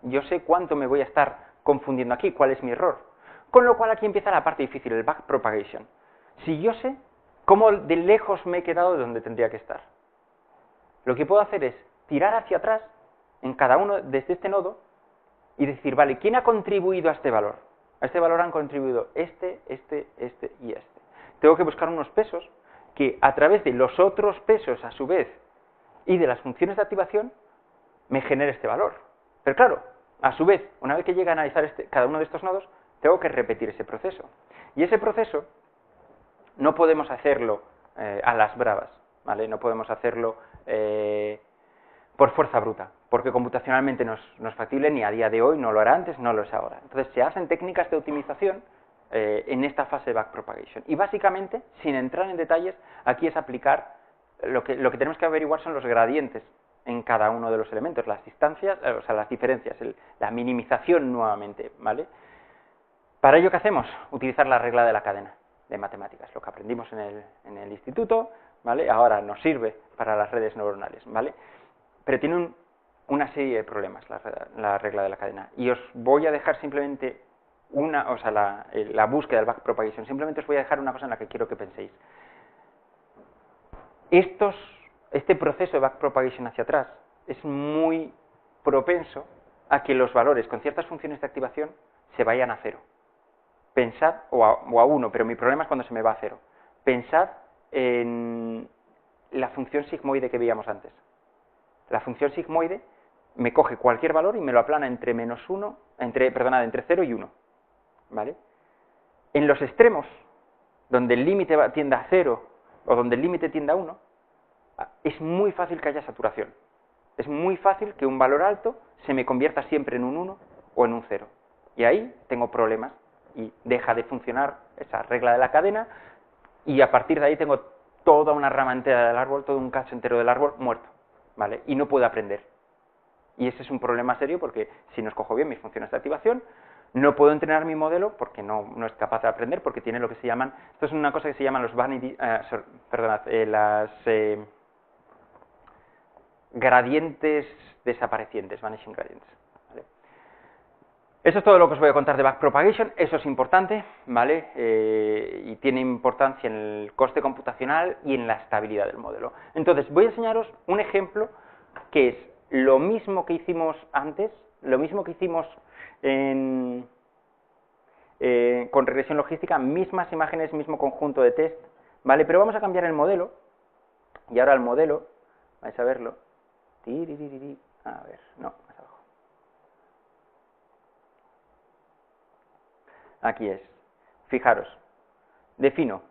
A: Yo sé cuánto me voy a estar confundiendo aquí, cuál es mi error. Con lo cual aquí empieza la parte difícil, el backpropagation. Si yo sé cómo de lejos me he quedado de donde tendría que estar, lo que puedo hacer es tirar hacia atrás en cada uno desde este nodo y decir, vale, ¿quién ha contribuido a este valor? A este valor han contribuido este y este. Tengo que buscar unos pesos que a través de los otros pesos a su vez y de las funciones de activación me genere este valor. Pero claro, a su vez, una vez que llegue a analizar cada uno de estos nodos, tengo que repetir ese proceso. Y ese proceso no podemos hacerlo a las bravas, ¿vale? No podemos hacerlo por fuerza bruta, porque computacionalmente no es factible, ni a día de hoy, no lo hará antes, no lo es ahora. Entonces se hacen técnicas de optimización en esta fase de backpropagation. Y básicamente, sin entrar en detalles, aquí es aplicar, lo que tenemos que averiguar son los gradientes en cada uno de los elementos, las distancias, o sea, las diferencias, la minimización nuevamente, ¿vale? Para ello, ¿qué hacemos? Utilizar la regla de la cadena de matemáticas, lo que aprendimos en el instituto, ¿vale? Ahora nos sirve para las redes neuronales, ¿vale? Pero tiene una serie de problemas la regla de la cadena. Y os voy a dejar simplemente la búsqueda del backpropagation. Simplemente os voy a dejar una cosa en la que quiero que penséis. Este proceso de backpropagation hacia atrás es muy propenso a que los valores con ciertas funciones de activación se vayan a cero. Pensad, o a 1, pero mi problema es cuando se me va a 0. Pensad en la función sigmoide que veíamos antes. La función sigmoide me coge cualquier valor y me lo aplana entre entre 0 y 1, ¿vale? En los extremos, donde el límite tiende a 0 o donde el límite tiende a 1, es muy fácil que haya saturación. Es muy fácil que un valor alto se me convierta siempre en un 1 o en un 0. Y ahí tengo problemas y deja de funcionar esa regla de la cadena y a partir de ahí tengo toda una rama entera del árbol, todo un cacho entero del árbol muerto, ¿vale? Y no puedo aprender. Y ese es un problema serio porque si no escojo bien mis funciones de activación, no puedo entrenar mi modelo porque no es capaz de aprender, porque tiene lo que se llaman, esto es una cosa que se llaman los vanity, gradientes desaparecientes, vanishing gradients. ¿Vale? Eso es todo lo que os voy a contar de backpropagation, eso es importante, ¿vale? Y tiene importancia en el coste computacional y en la estabilidad del modelo. Entonces, voy a enseñaros un ejemplo que es lo mismo que hicimos antes, lo mismo que hicimos con regresión logística, mismas imágenes, mismo conjunto de test, ¿vale? Pero vamos a cambiar el modelo, y ahora el modelo, vais a verlo, a ver, no, más abajo. Aquí es, fijaros, defino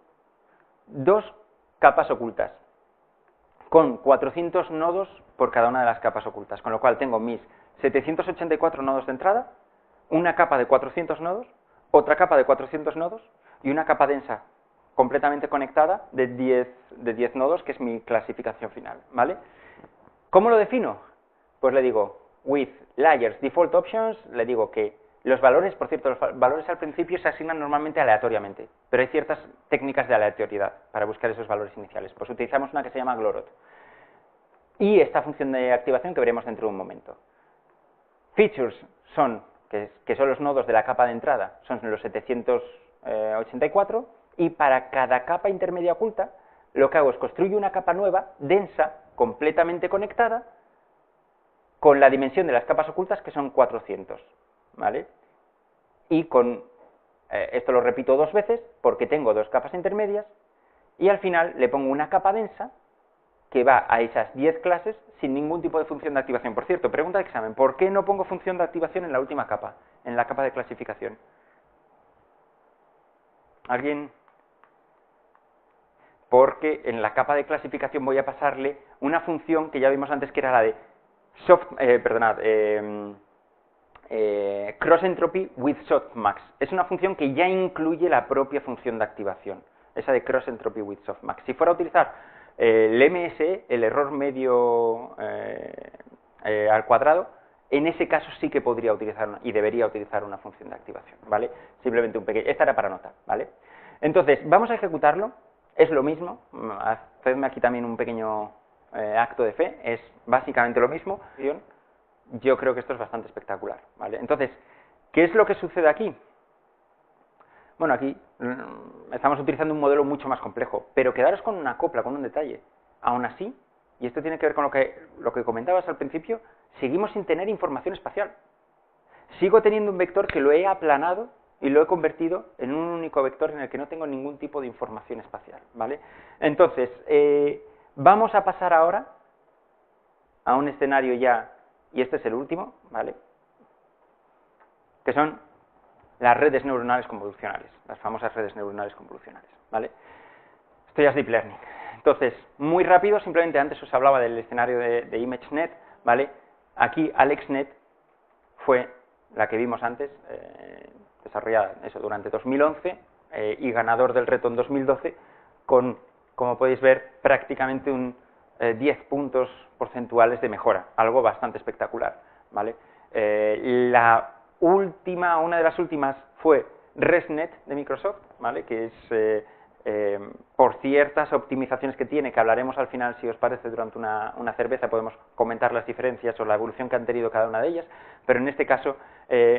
A: dos capas ocultas, con 400 nodos por cada una de las capas ocultas, con lo cual tengo mis 784 nodos de entrada, una capa de 400 nodos, otra capa de 400 nodos y una capa densa completamente conectada de 10 nodos, que es mi clasificación final, ¿vale? ¿Cómo lo defino? Pues le digo with layers default options, le digo que los valores, por cierto, los valores al principio se asignan normalmente aleatoriamente, pero hay ciertas técnicas de aleatoriedad para buscar esos valores iniciales. Pues utilizamos una que se llama glorot. Y esta función de activación que veremos dentro de un momento. Features son, que son los nodos de la capa de entrada, son los 784, y para cada capa intermedia oculta, lo que hago es construir una capa nueva, densa, completamente conectada, con la dimensión de las capas ocultas, que son 400, ¿vale? Y con esto lo repito dos veces, porque tengo dos capas intermedias, y al final le pongo una capa densa, que va a esas 10 clases sin ningún tipo de función de activación. Por cierto, pregunta de examen, ¿por qué no pongo función de activación en la última capa, en la capa de clasificación? ¿Alguien? Porque en la capa de clasificación voy a pasarle una función que ya vimos antes, que era la de cross entropy with softmax. Es una función que ya incluye la propia función de activación, esa de cross entropy with softmax. Si fuera a utilizar el MSE, el error medio al cuadrado, en ese caso sí que podría utilizar y debería utilizar una función de activación, ¿vale? Simplemente un pequeño, esta era para notar, ¿vale? Entonces, vamos a ejecutarlo, es lo mismo, hacedme aquí también un pequeño acto de fe, es básicamente lo mismo. Yo creo que esto es bastante espectacular, ¿vale? Entonces, ¿qué es lo que sucede aquí? Bueno, aquí estamos utilizando un modelo mucho más complejo, pero quedaros con una copla, con un detalle. Aún así, y esto tiene que ver con lo que comentabas al principio, seguimos sin tener información espacial. Sigo teniendo un vector que lo he aplanado y lo he convertido en un único vector en el que no tengo ningún tipo de información espacial, ¿vale? Entonces, vamos a pasar ahora a un escenario ya, y este es el último, ¿vale? Que son las redes neuronales convolucionales, las famosas redes neuronales convolucionales, ¿vale? Esto ya es Deep Learning. Entonces, muy rápido, simplemente antes os hablaba del escenario de ImageNet, ¿vale? Aquí AlexNet fue la que vimos antes, desarrollada eso durante 2011 y ganador del reto en 2012, con, como podéis ver, prácticamente un 10 puntos porcentuales de mejora, algo bastante espectacular, ¿vale? Una de las últimas fue ResNet de Microsoft, ¿vale? Que es por ciertas optimizaciones que tiene, que hablaremos al final, si os parece, durante una cerveza, podemos comentar las diferencias o la evolución que han tenido cada una de ellas, pero en este caso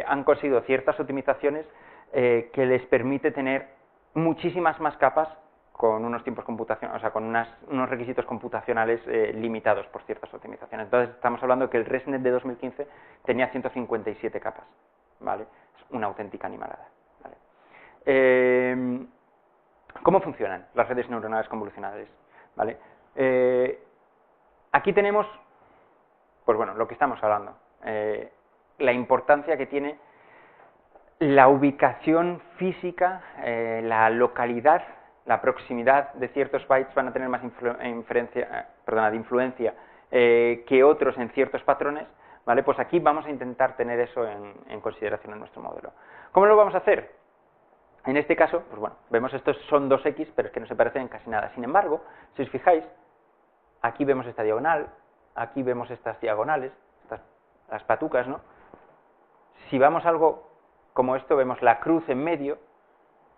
A: han conseguido ciertas optimizaciones que les permite tener muchísimas más capas con unos tiempos computacionales, o sea, con unos requisitos computacionales limitados por ciertas optimizaciones. Entonces, estamos hablando que el ResNet de 2015 tenía 157 capas, ¿vale? Es una auténtica animalada, ¿vale? ¿Cómo funcionan las redes neuronales convolucionales? ¿Vale? Aquí tenemos, pues bueno, lo que estamos hablando, la importancia que tiene la ubicación física, la localidad, la proximidad de ciertos bytes van a tener más influencia que otros en ciertos patrones, ¿vale? Pues aquí vamos a intentar tener eso en consideración en nuestro modelo. ¿Cómo lo vamos a hacer? En este caso, pues bueno, vemos estos son 2x, pero es que no se parecen en casi nada. Sin embargo, si os fijáis, aquí vemos esta diagonal, aquí vemos estas diagonales, estas las patucas, ¿no? Si vamos a algo como esto, vemos la cruz en medio,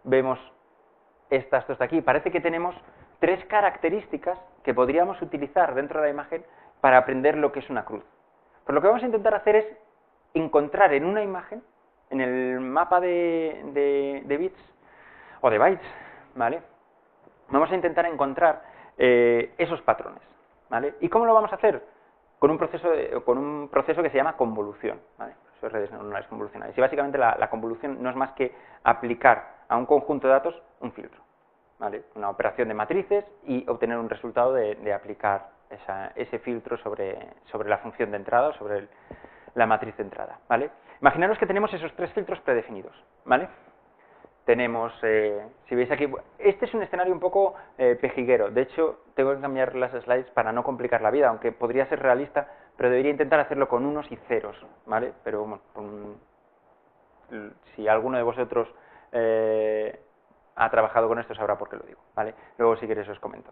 A: vemos esto de aquí. Parece que tenemos tres características que podríamos utilizar dentro de la imagen para aprender lo que es una cruz. Pues lo que vamos a intentar hacer es encontrar en una imagen, en el mapa de bits o de bytes, ¿vale? Vamos a intentar encontrar esos patrones, ¿vale? ¿Y cómo lo vamos a hacer? Con un proceso que se llama convolución, ¿vale? Eso es redes neuronales convolucionales. Y básicamente la convolución no es más que aplicar a un conjunto de datos un filtro, ¿vale? Una operación de matrices y obtener un resultado de aplicar ese filtro sobre la función de entrada o sobre la matriz de entrada, ¿vale? Imaginaros que tenemos esos tres filtros predefinidos, ¿vale? Tenemos, si veis aquí, este es un escenario un poco pejiguero. De hecho, tengo que cambiar las slides para no complicar la vida, aunque podría ser realista, pero debería intentar hacerlo con unos y ceros, ¿vale? Pero bueno, si alguno de vosotros ha trabajado con esto sabrá por qué lo digo, ¿vale? Luego si queréis os comento.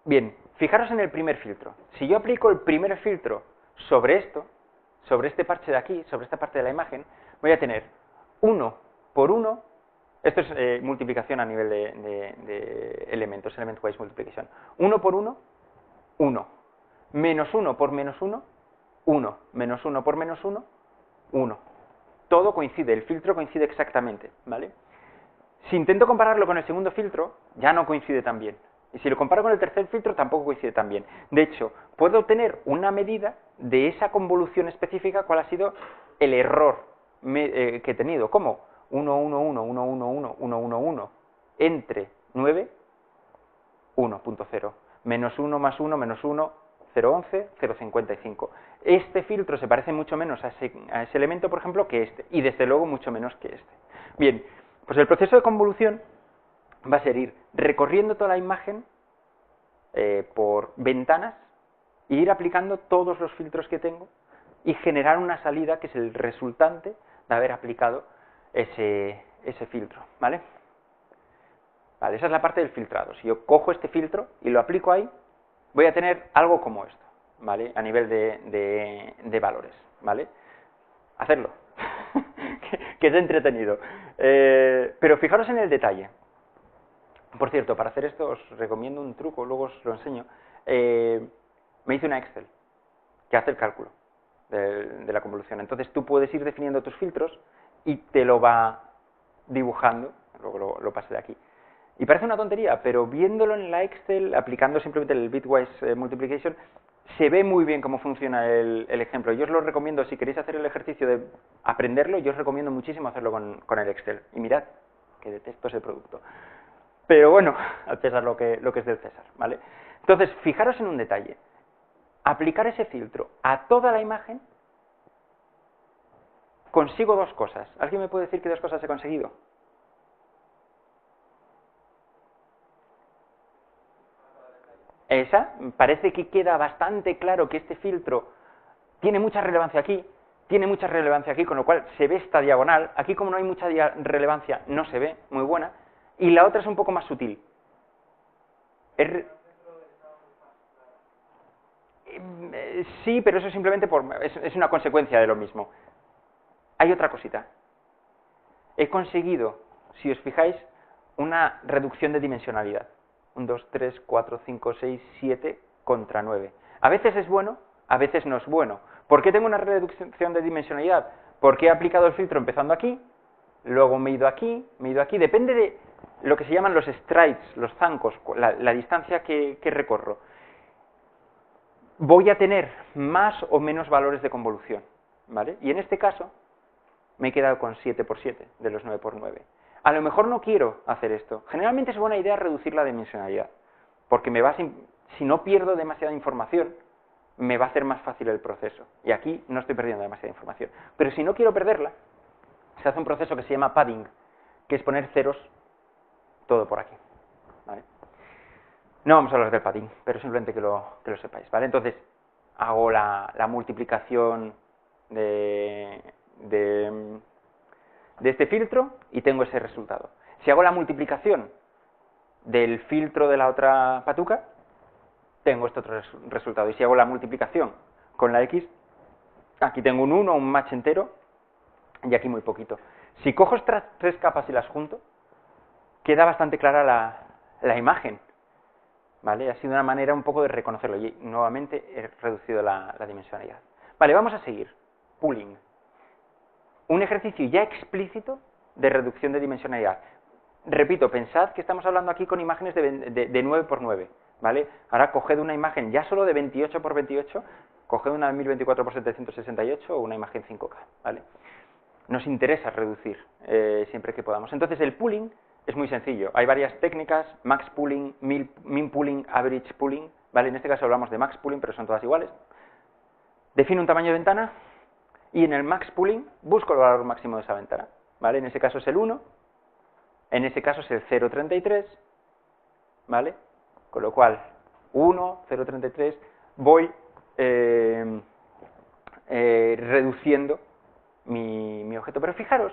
A: Bien, fijaros en el primer filtro. Si yo aplico el primer filtro sobre esto, sobre este parche de aquí, sobre esta parte de la imagen, voy a tener 1 por 1, esto es multiplicación a nivel de elementos, element-wise multiplication. 1 por 1, 1. Menos 1 por menos 1, 1. Menos 1 por menos 1, 1. Todo coincide, el filtro coincide exactamente, ¿vale? Si intento compararlo con el segundo filtro, ya no coincide tan bien. Y si lo comparo con el tercer filtro, tampoco coincide tan bien. De hecho, puedo obtener una medida de esa convolución específica, cuál ha sido el error que he tenido. ¿Cómo? 1, 1, 1, 1, 1, 1, 1, 1, 1, entre 9, 1.0. Menos 1 más 1, menos 1, 0.11, 0.55. Este filtro se parece mucho menos a ese elemento, por ejemplo, que este. Y desde luego mucho menos que este. Bien, pues el proceso de convolución va a ser ir recorriendo toda la imagen por ventanas e ir aplicando todos los filtros que tengo y generar una salida que es el resultante de haber aplicado ese filtro, ¿vale? Vale, esa es la parte del filtrado. Si yo cojo este filtro y lo aplico ahí, voy a tener algo como esto, ¿vale? A nivel de valores, ¿vale? Hacerlo, que es entretenido. Pero fijaros en el detalle. Por cierto, para hacer esto os recomiendo un truco, luego os lo enseño. Me hice una Excel que hace el cálculo de la convolución. Entonces tú puedes ir definiendo tus filtros y te lo va dibujando, luego lo pasé de aquí. Y parece una tontería, pero viéndolo en la Excel, aplicando simplemente el bitwise multiplication, se ve muy bien cómo funciona el ejemplo. Yo os lo recomiendo, si queréis hacer el ejercicio de aprenderlo, yo os recomiendo muchísimo hacerlo con el Excel. Y mirad, que detesto ese producto. Pero bueno, al César lo que es del César, ¿vale? Entonces, fijaros en un detalle. Aplicar ese filtro a toda la imagen, consigo dos cosas. ¿Alguien me puede decir qué dos cosas he conseguido? Esa, parece que queda bastante claro que este filtro tiene mucha relevancia aquí, tiene mucha relevancia aquí, con lo cual se ve esta diagonal. Aquí, como no hay mucha relevancia, no se ve, muy buena. Y la otra es un poco más sutil. Sí, pero eso simplemente es una consecuencia de lo mismo. Hay otra cosita. He conseguido, si os fijáis, una reducción de dimensionalidad. 1, 2, 3, 4, 5, 6, 7 contra 9. A veces es bueno, a veces no es bueno. ¿Por qué tengo una reducción de dimensionalidad? Porque he aplicado el filtro empezando aquí, luego me he ido aquí, depende de lo que se llaman los strides, los zancos, la distancia que recorro. Voy a tener más o menos valores de convolución, ¿vale? Y en este caso me he quedado con 7 por 7 de los 9 por 9. A lo mejor no quiero hacer esto. Generalmente es buena idea reducir la dimensionalidad, porque si no pierdo demasiada información, me va a hacer más fácil el proceso. Y aquí no estoy perdiendo demasiada información. Pero si no quiero perderla, se hace un proceso que se llama padding, que es poner ceros todo por aquí, ¿vale? No vamos a hablar del padding, pero simplemente que lo sepáis, ¿vale? Entonces, hago la multiplicación de este filtro y tengo ese resultado. Si hago la multiplicación del filtro de la otra patuca, tengo este otro resultado. Y si hago la multiplicación con la X, aquí tengo un 1, un match entero, y aquí muy poquito. Si cojo estas tres capas y las junto, queda bastante clara la imagen, ¿vale? Ha sido una manera un poco de reconocerlo, y nuevamente he reducido la dimensionalidad. Vale, vamos a seguir. Pooling. Un ejercicio ya explícito de reducción de dimensionalidad. Repito, pensad que estamos hablando aquí con imágenes de 9 por 9, ¿vale? Ahora coged una imagen ya solo de 28 por 28, coged una de 1024 por 768 o una imagen 5K, ¿vale? Nos interesa reducir siempre que podamos. Entonces el pooling es muy sencillo. Hay varias técnicas: max pooling, min pooling, average pooling, ¿vale? En este caso hablamos de max pooling, pero son todas iguales. Defino un tamaño de ventana y en el max pooling busco el valor máximo de esa ventana, ¿vale? En ese caso es el 1, en ese caso es el 0,33, ¿vale? Con lo cual, 1, 0,33, voy reduciendo mi objeto. Pero fijaros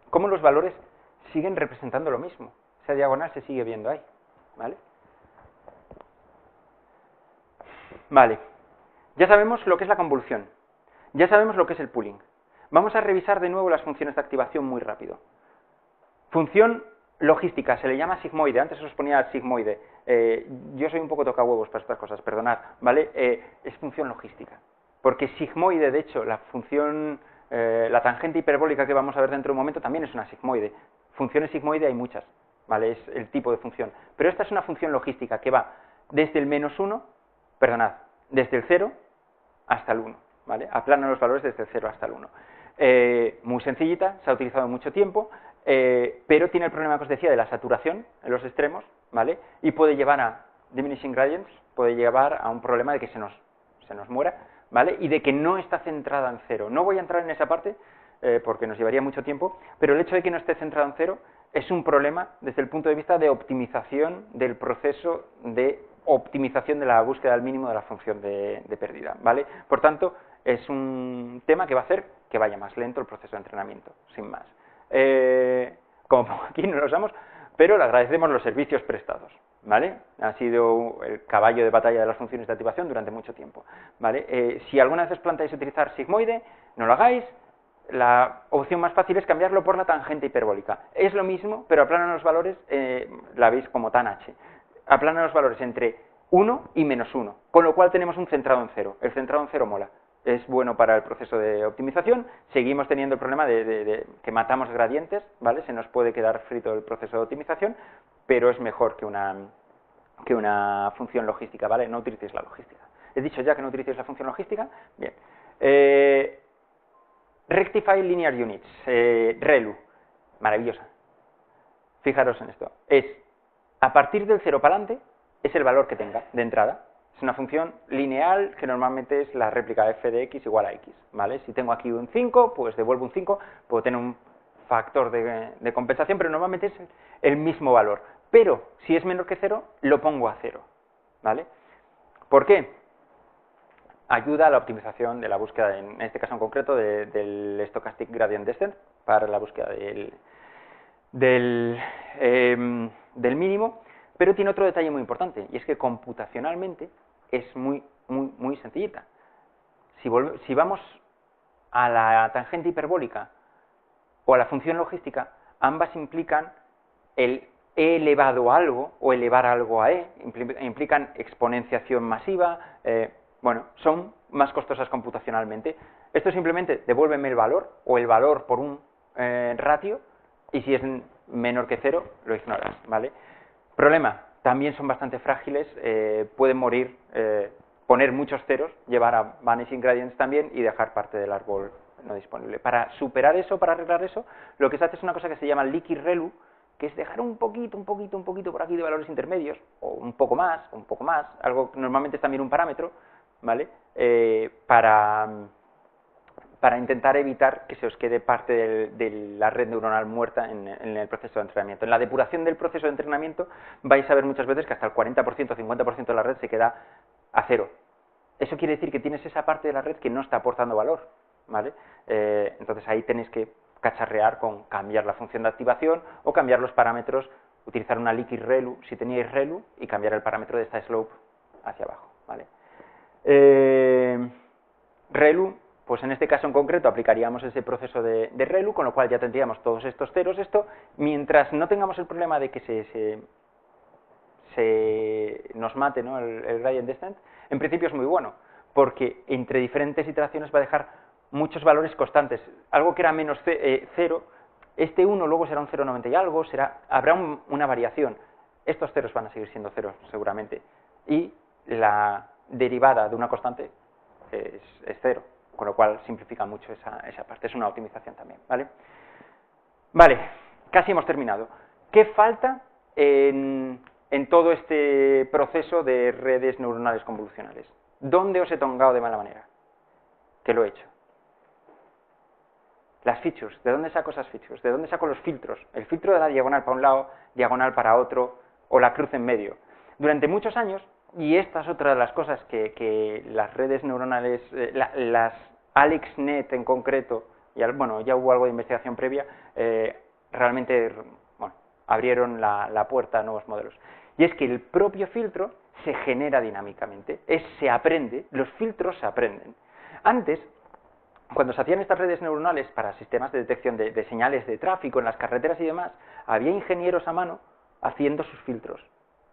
A: cómo los valores siguen representando lo mismo. Esa diagonal se sigue viendo ahí, ¿vale? Vale, ya sabemos lo que es la convolución, ya sabemos lo que es el pooling. Vamos a revisar de nuevo las funciones de activación muy rápido. Función logística, se le llama sigmoide, antes os ponía sigmoide, yo soy un poco tocahuevos para estas cosas, perdonad, ¿vale? Es función logística, porque sigmoide, de hecho, la función, la tangente hiperbólica que vamos a ver dentro de un momento también es una sigmoide. Funciones sigmoide hay muchas, ¿vale? Es el tipo de función, pero esta es una función logística que va desde el -1, perdonad, desde el 0 hasta el 1, ¿vale? Aplana los valores desde el 0 hasta el 1. Muy sencillita, se ha utilizado mucho tiempo, pero tiene el problema que os decía de la saturación en los extremos, ¿vale? Y puede llevar a diminishing gradients, puede llevar a un problema de que se nos muera, ¿vale? Y de que no está centrada en 0. No voy a entrar en esa parte porque nos llevaría mucho tiempo, pero el hecho de que no esté centrado en 0 es un problema desde el punto de vista de optimización del proceso de optimización de la búsqueda al mínimo de la función de pérdida, ¿vale? Por tanto, es un tema que va a hacer que vaya más lento el proceso de entrenamiento, sin más. Como pongo aquí, no lo usamos, pero le agradecemos los servicios prestados, ¿vale? Ha sido el caballo de batalla de las funciones de activación durante mucho tiempo, ¿vale? Si alguna vez os planteáis utilizar sigmoide, no lo hagáis. La opción más fácil es cambiarlo por la tangente hiperbólica. Es lo mismo, pero aplanan los valores, la veis como tan h. Aplanan los valores entre 1 y -1, con lo cual tenemos un centrado en 0. El centrado en 0 mola. Es bueno para el proceso de optimización. Seguimos teniendo el problema de que matamos gradientes, ¿vale? Se nos puede quedar frito el proceso de optimización, pero es mejor que una función logística, ¿vale? No utilicéis la logística. He dicho ya que no utilicéis la función logística. Bien. Rectify Linear Units, ReLU, maravillosa. Fijaros en esto. Es, a partir del 0 para adelante, es el valor que tenga de entrada. Es una función lineal que normalmente es la réplica f de x igual a x, ¿vale? Si tengo aquí un 5, pues devuelvo un 5, puedo tener un factor de compensación, pero normalmente es el mismo valor. Pero, si es menor que 0, lo pongo a 0, ¿vale? ¿Por qué? Ayuda a la optimización de la búsqueda, en este caso en concreto, del Stochastic Gradient Descent, para la búsqueda del mínimo, pero tiene otro detalle muy importante, y es que computacionalmente es muy sencillita. Si vamos a la tangente hiperbólica o a la función logística, ambas implican el e elevado a algo, o elevar algo a e, implican exponenciación masiva, bueno, son más costosas computacionalmente. Esto simplemente devuélveme el valor, o el valor por un ratio, y si es menor que 0, lo ignoras, ¿vale? Problema, también son bastante frágiles, pueden morir, poner muchos ceros, llevar a vanishing gradients también y dejar parte del árbol no disponible. Para superar eso, para arreglar eso, lo que se hace es una cosa que se llama leaky ReLU, que es dejar un poquito por aquí de valores intermedios, o un poco más, algo que normalmente es también un parámetro, ¿vale? Para intentar evitar que se os quede parte de la red neuronal muerta en el proceso de entrenamiento. En la depuración del proceso de entrenamiento vais a ver muchas veces que hasta el 40% o 50% de la red se queda a 0. Eso quiere decir que tienes esa parte de la red que no está aportando valor, ¿vale? Entonces ahí tenéis que cacharrear con cambiar la función de activación o cambiar los parámetros, utilizar una leaky ReLU si teníais ReLU y cambiar el parámetro de esta slope hacia abajo, ¿vale? ReLU, pues en este caso en concreto aplicaríamos ese proceso de ReLU, con lo cual ya tendríamos todos estos ceros. Esto, mientras no tengamos el problema de que nos mate, ¿no?, el gradient descent, en principio es muy bueno, porque entre diferentes iteraciones va a dejar muchos valores constantes. Algo que era menos 0, este 1 luego será un 0,90 y algo, habrá una variación. Estos ceros van a seguir siendo ceros seguramente, y la derivada de una constante es 0, con lo cual simplifica mucho esa parte, es una optimización también, ¿vale? Vale, casi hemos terminado. ¿Qué falta en todo este proceso de redes neuronales convolucionales? ¿Dónde os he tongado de mala manera? Que lo he hecho. Las features, ¿de dónde saco esas features? ¿De dónde saco los filtros? El filtro de la diagonal para un lado, diagonal para otro, o la cruz en medio. Durante muchos años, y esta es otra de las cosas que las redes neuronales, las AlexNet en concreto, y bueno, ya hubo algo de investigación previa, realmente abrieron la puerta a nuevos modelos. Y es que el propio filtro se genera dinámicamente, se aprende, los filtros se aprenden. Antes, cuando se hacían estas redes neuronales para sistemas de detección de señales de tráfico en las carreteras y demás, había ingenieros a mano haciendo sus filtros,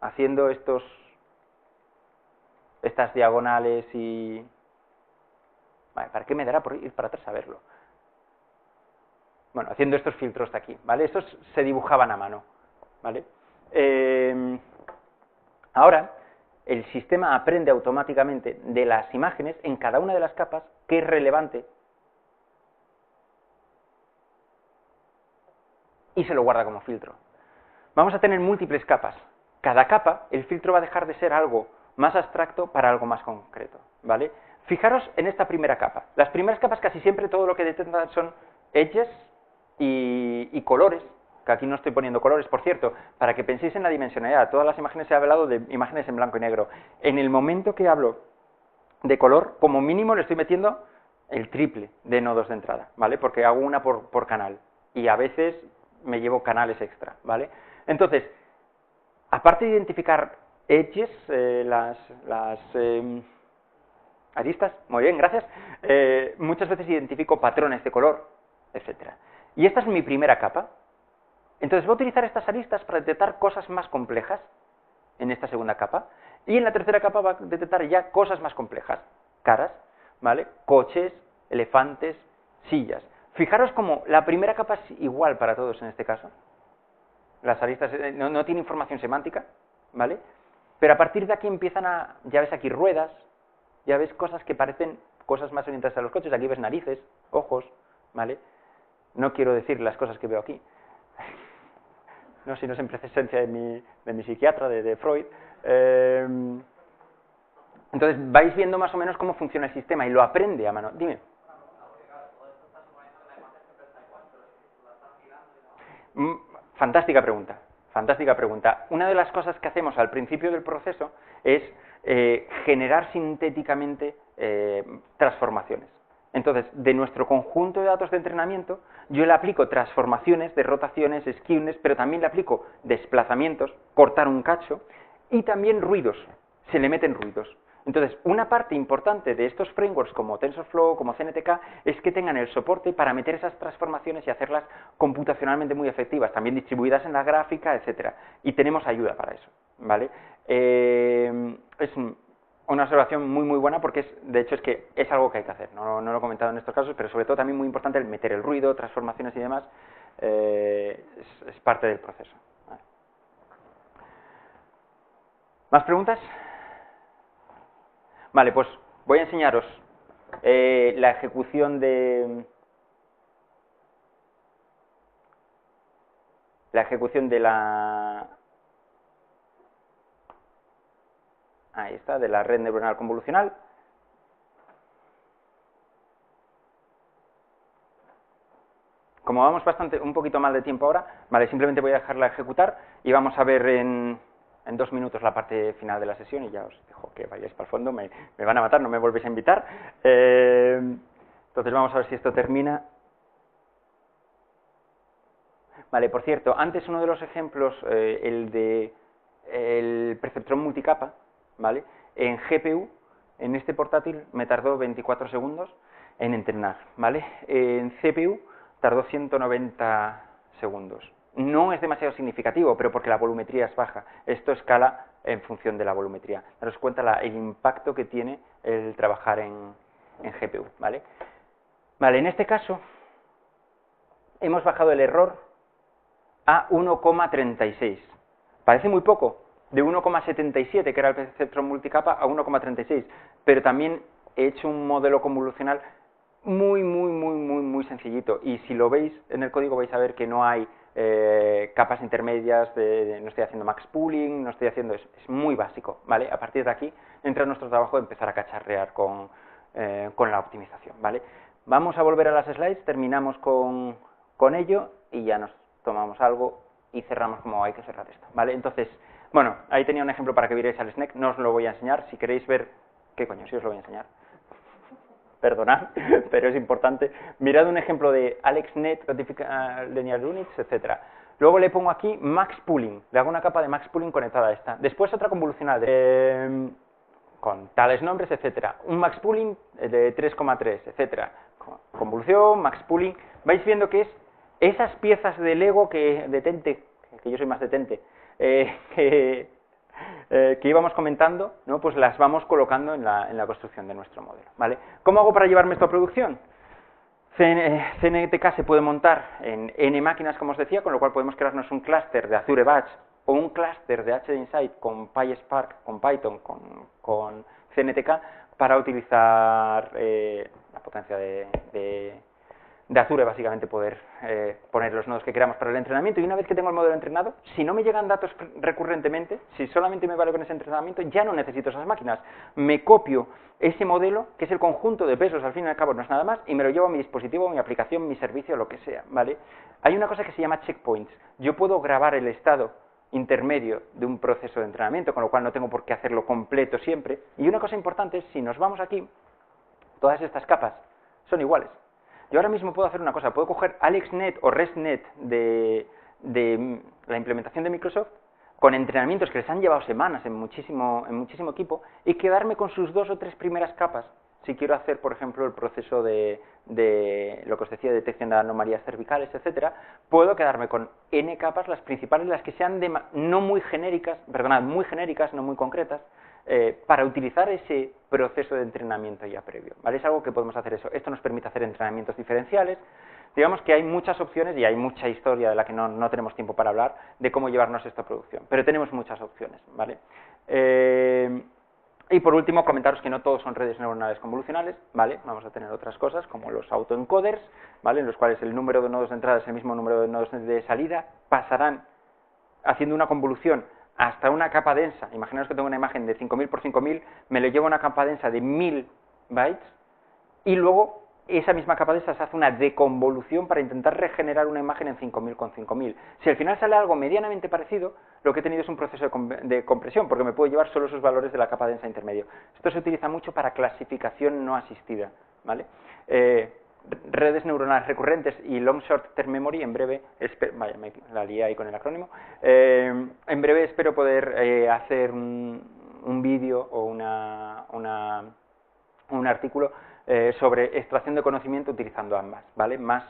A: haciendo estas diagonales y... Vale, ¿para qué me dará por ir para atrás a verlo? Bueno, haciendo estos filtros de aquí, ¿vale? Estos se dibujaban a mano, ¿vale? Ahora, el sistema aprende automáticamente de las imágenes en cada una de las capas qué es relevante y se lo guarda como filtro. Vamos a tener múltiples capas. Cada capa, el filtro va a dejar de ser algo más abstracto para algo más concreto, ¿vale? Fijaros en esta primera capa. Las primeras capas casi siempre todo lo que detectan son edges y colores, que aquí no estoy poniendo colores, por cierto, para que penséis en la dimensionalidad. Todas las imágenes se ha hablado de imágenes en blanco y negro. En el momento que hablo de color, como mínimo le estoy metiendo el triple de nodos de entrada, ¿vale? Porque hago una por canal, y a veces me llevo canales extra, ¿vale? Entonces, aparte de identificar edges, las aristas, muy bien, gracias, muchas veces identifico patrones de color, etcétera. Y esta es mi primera capa. Entonces voy a utilizar estas aristas para detectar cosas más complejas en esta segunda capa, y en la tercera capa va a detectar ya cosas más complejas, caras, ¿vale? Coches, elefantes, sillas. Fijaros como la primera capa es igual para todos en este caso. Las aristas no tiene información semántica, ¿vale? Pero a partir de aquí empiezan ya ves aquí ruedas, ya ves cosas que parecen cosas más orientadas a los coches, aquí ves narices, ojos, ¿vale? No quiero decir las cosas que veo aquí. No, si no es en presencia de mi psiquiatra, de Freud. Entonces vais viendo más o menos cómo funciona el sistema y lo aprende a mano. Dime. Fantástica pregunta, fantástica pregunta. Una de las cosas que hacemos al principio del proceso es generar sintéticamente transformaciones. Entonces, de nuestro conjunto de datos de entrenamiento, yo le aplico transformaciones de rotaciones, skewness, pero también le aplico desplazamientos, cortar un cacho, y también ruidos, se le meten ruidos. Entonces, una parte importante de estos frameworks como TensorFlow, como CNTK, es que tengan el soporte para meter esas transformaciones y hacerlas computacionalmente muy efectivas, también distribuidas en la gráfica, etcétera. Y tenemos ayuda para eso, ¿vale? Es una observación muy buena porque de hecho es que es algo que hay que hacer, no lo he comentado en estos casos, pero sobre todo también muy importante el meter el ruido, transformaciones y demás, es parte del proceso. Vale. ¿Más preguntas? Vale, pues voy a enseñaros la ejecución de la ahí está, de la red neuronal convolucional. Como vamos un poquito mal de tiempo ahora, vale, simplemente voy a dejarla ejecutar y vamos a ver en 2 minutos la parte final de la sesión y ya os dejo que vayáis para el fondo, me van a matar, no me volvéis a invitar. Entonces vamos a ver si esto termina. Vale, por cierto, antes uno de los ejemplos, el perceptrón multicapa, ¿vale? En GPU en este portátil me tardó 24 segundos en entrenar, ¿vale? En CPU tardó 190 segundos. No es demasiado significativo, pero porque la volumetría es baja. Esto escala en función de la volumetría. Daros cuenta el impacto que tiene el trabajar en GPU, ¿vale? Vale, en este caso hemos bajado el error a 1,36. Parece muy poco, de 1,77, que era el perceptron multicapa, a 1,36, pero también he hecho un modelo convolucional muy sencillito, y si lo veis en el código vais a ver que no hay capas intermedias, no estoy haciendo max pooling, no estoy haciendo eso, es muy básico, ¿vale? A partir de aquí entra nuestro trabajo de empezar a cacharrear con la optimización, ¿vale? Vamos a volver a las slides, terminamos con ello y ya nos tomamos algo y cerramos como hay que cerrar esto, ¿vale? Entonces, bueno, ahí tenía un ejemplo para que vierais al SNEC, no os lo voy a enseñar, si queréis ver, ¿qué coño? Si os lo voy a enseñar. Perdonad, pero es importante. Mirad un ejemplo de AlexNet, Linear Units, etcétera. Luego le pongo aquí Max Pooling, le hago una capa de Max Pooling conectada a esta. Después otra convolucional con tales nombres, etcétera. Un Max Pooling de 3,3, etcétera. Convolución, Max Pooling. Vais viendo que es esas piezas de Lego de Tente, que yo soy más de Tente, que íbamos comentando, ¿no? Pues las vamos colocando en la construcción de nuestro modelo, ¿vale? ¿Cómo hago para llevarme esto a producción? CNTK se puede montar en N máquinas, como os decía, con lo cual podemos crearnos un clúster de Azure Batch o un clúster de HD Insight con PySpark, con Python, con CNTK, para utilizar la potencia de Azure, básicamente poder poner los nodos que queramos para el entrenamiento, y una vez que tengo el modelo entrenado, si no me llegan datos recurrentemente, si solamente me vale con ese entrenamiento, ya no necesito esas máquinas, me copio ese modelo, que es el conjunto de pesos, al fin y al cabo no es nada más, y me lo llevo a mi dispositivo, mi aplicación, mi servicio, lo que sea, ¿vale? Hay una cosa que se llama checkpoints, yo puedo grabar el estado intermedio de un proceso de entrenamiento, con lo cual no tengo por qué hacerlo completo siempre, y una cosa importante es, si nos vamos aquí, todas estas capas son iguales. Yo ahora mismo puedo hacer una cosa, puedo coger AlexNet o ResNet de la implementación de Microsoft con entrenamientos que les han llevado semanas en muchísimo equipo y quedarme con sus 2 o 3 primeras capas si quiero hacer, por ejemplo, el proceso de lo que os decía, detección de anomalías cervicales, etcétera. Puedo quedarme con N capas, las principales, las que sean no muy genéricas, perdonad, muy genéricas, no muy concretas, para utilizar ese proceso de entrenamiento ya previo, ¿vale? Es algo que podemos hacer eso. Esto nos permite hacer entrenamientos diferenciales. Digamos que hay muchas opciones y hay mucha historia de la que no tenemos tiempo para hablar de cómo llevarnos esta producción, pero tenemos muchas opciones, ¿vale? Y por último, comentaros que no todos son redes neuronales convolucionales, ¿vale? Vamos a tener otras cosas como los autoencoders, ¿vale? En los cuales el número de nodos de entrada es el mismo número de nodos de salida, pasarán haciendo una convolución hasta una capa densa. Imaginaos que tengo una imagen de 5000 por 5000, me lo llevo a una capa densa de 1000 bytes y luego esa misma capa densa se hace una deconvolución para intentar regenerar una imagen en 5000 con 5000. Si al final sale algo medianamente parecido, lo que he tenido es un proceso de compresión, porque me puedo llevar solo esos valores de la capa densa intermedio. Esto se utiliza mucho para clasificación no asistida, ¿vale? Redes neuronales recurrentes y long short term memory, en breve, vaya, me la lié ahí con el acrónimo, en breve espero poder hacer un vídeo o un artículo sobre extracción de conocimiento utilizando ambas, ¿vale? Más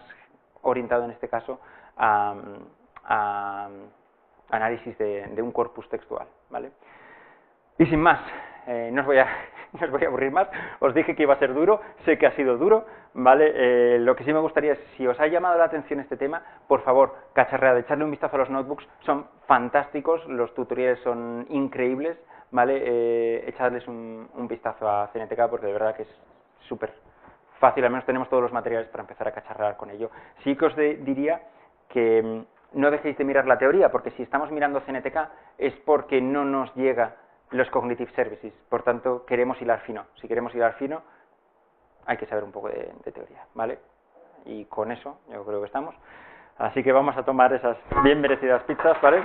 A: orientado en este caso a análisis de un corpus textual, ¿vale? Y sin más, no os voy a aburrir más, os dije que iba a ser duro, sé que ha sido duro, ¿vale? Lo que sí me gustaría es, si os ha llamado la atención este tema, por favor, cacharread, echadle un vistazo a los notebooks, son fantásticos, los tutoriales son increíbles, ¿vale? Echadles un vistazo a CNTK porque de verdad que es súper fácil, al menos tenemos todos los materiales para empezar a cacharrear con ello. Sí que os diría que no dejéis de mirar la teoría, porque si estamos mirando CNTK es porque no nos llega los Cognitive Services, por tanto queremos hilar fino. Si queremos hilar fino hay que saber un poco de teoría, ¿vale? Y con eso yo creo que estamos. Así que vamos a tomar esas bien merecidas pizzas, ¿vale?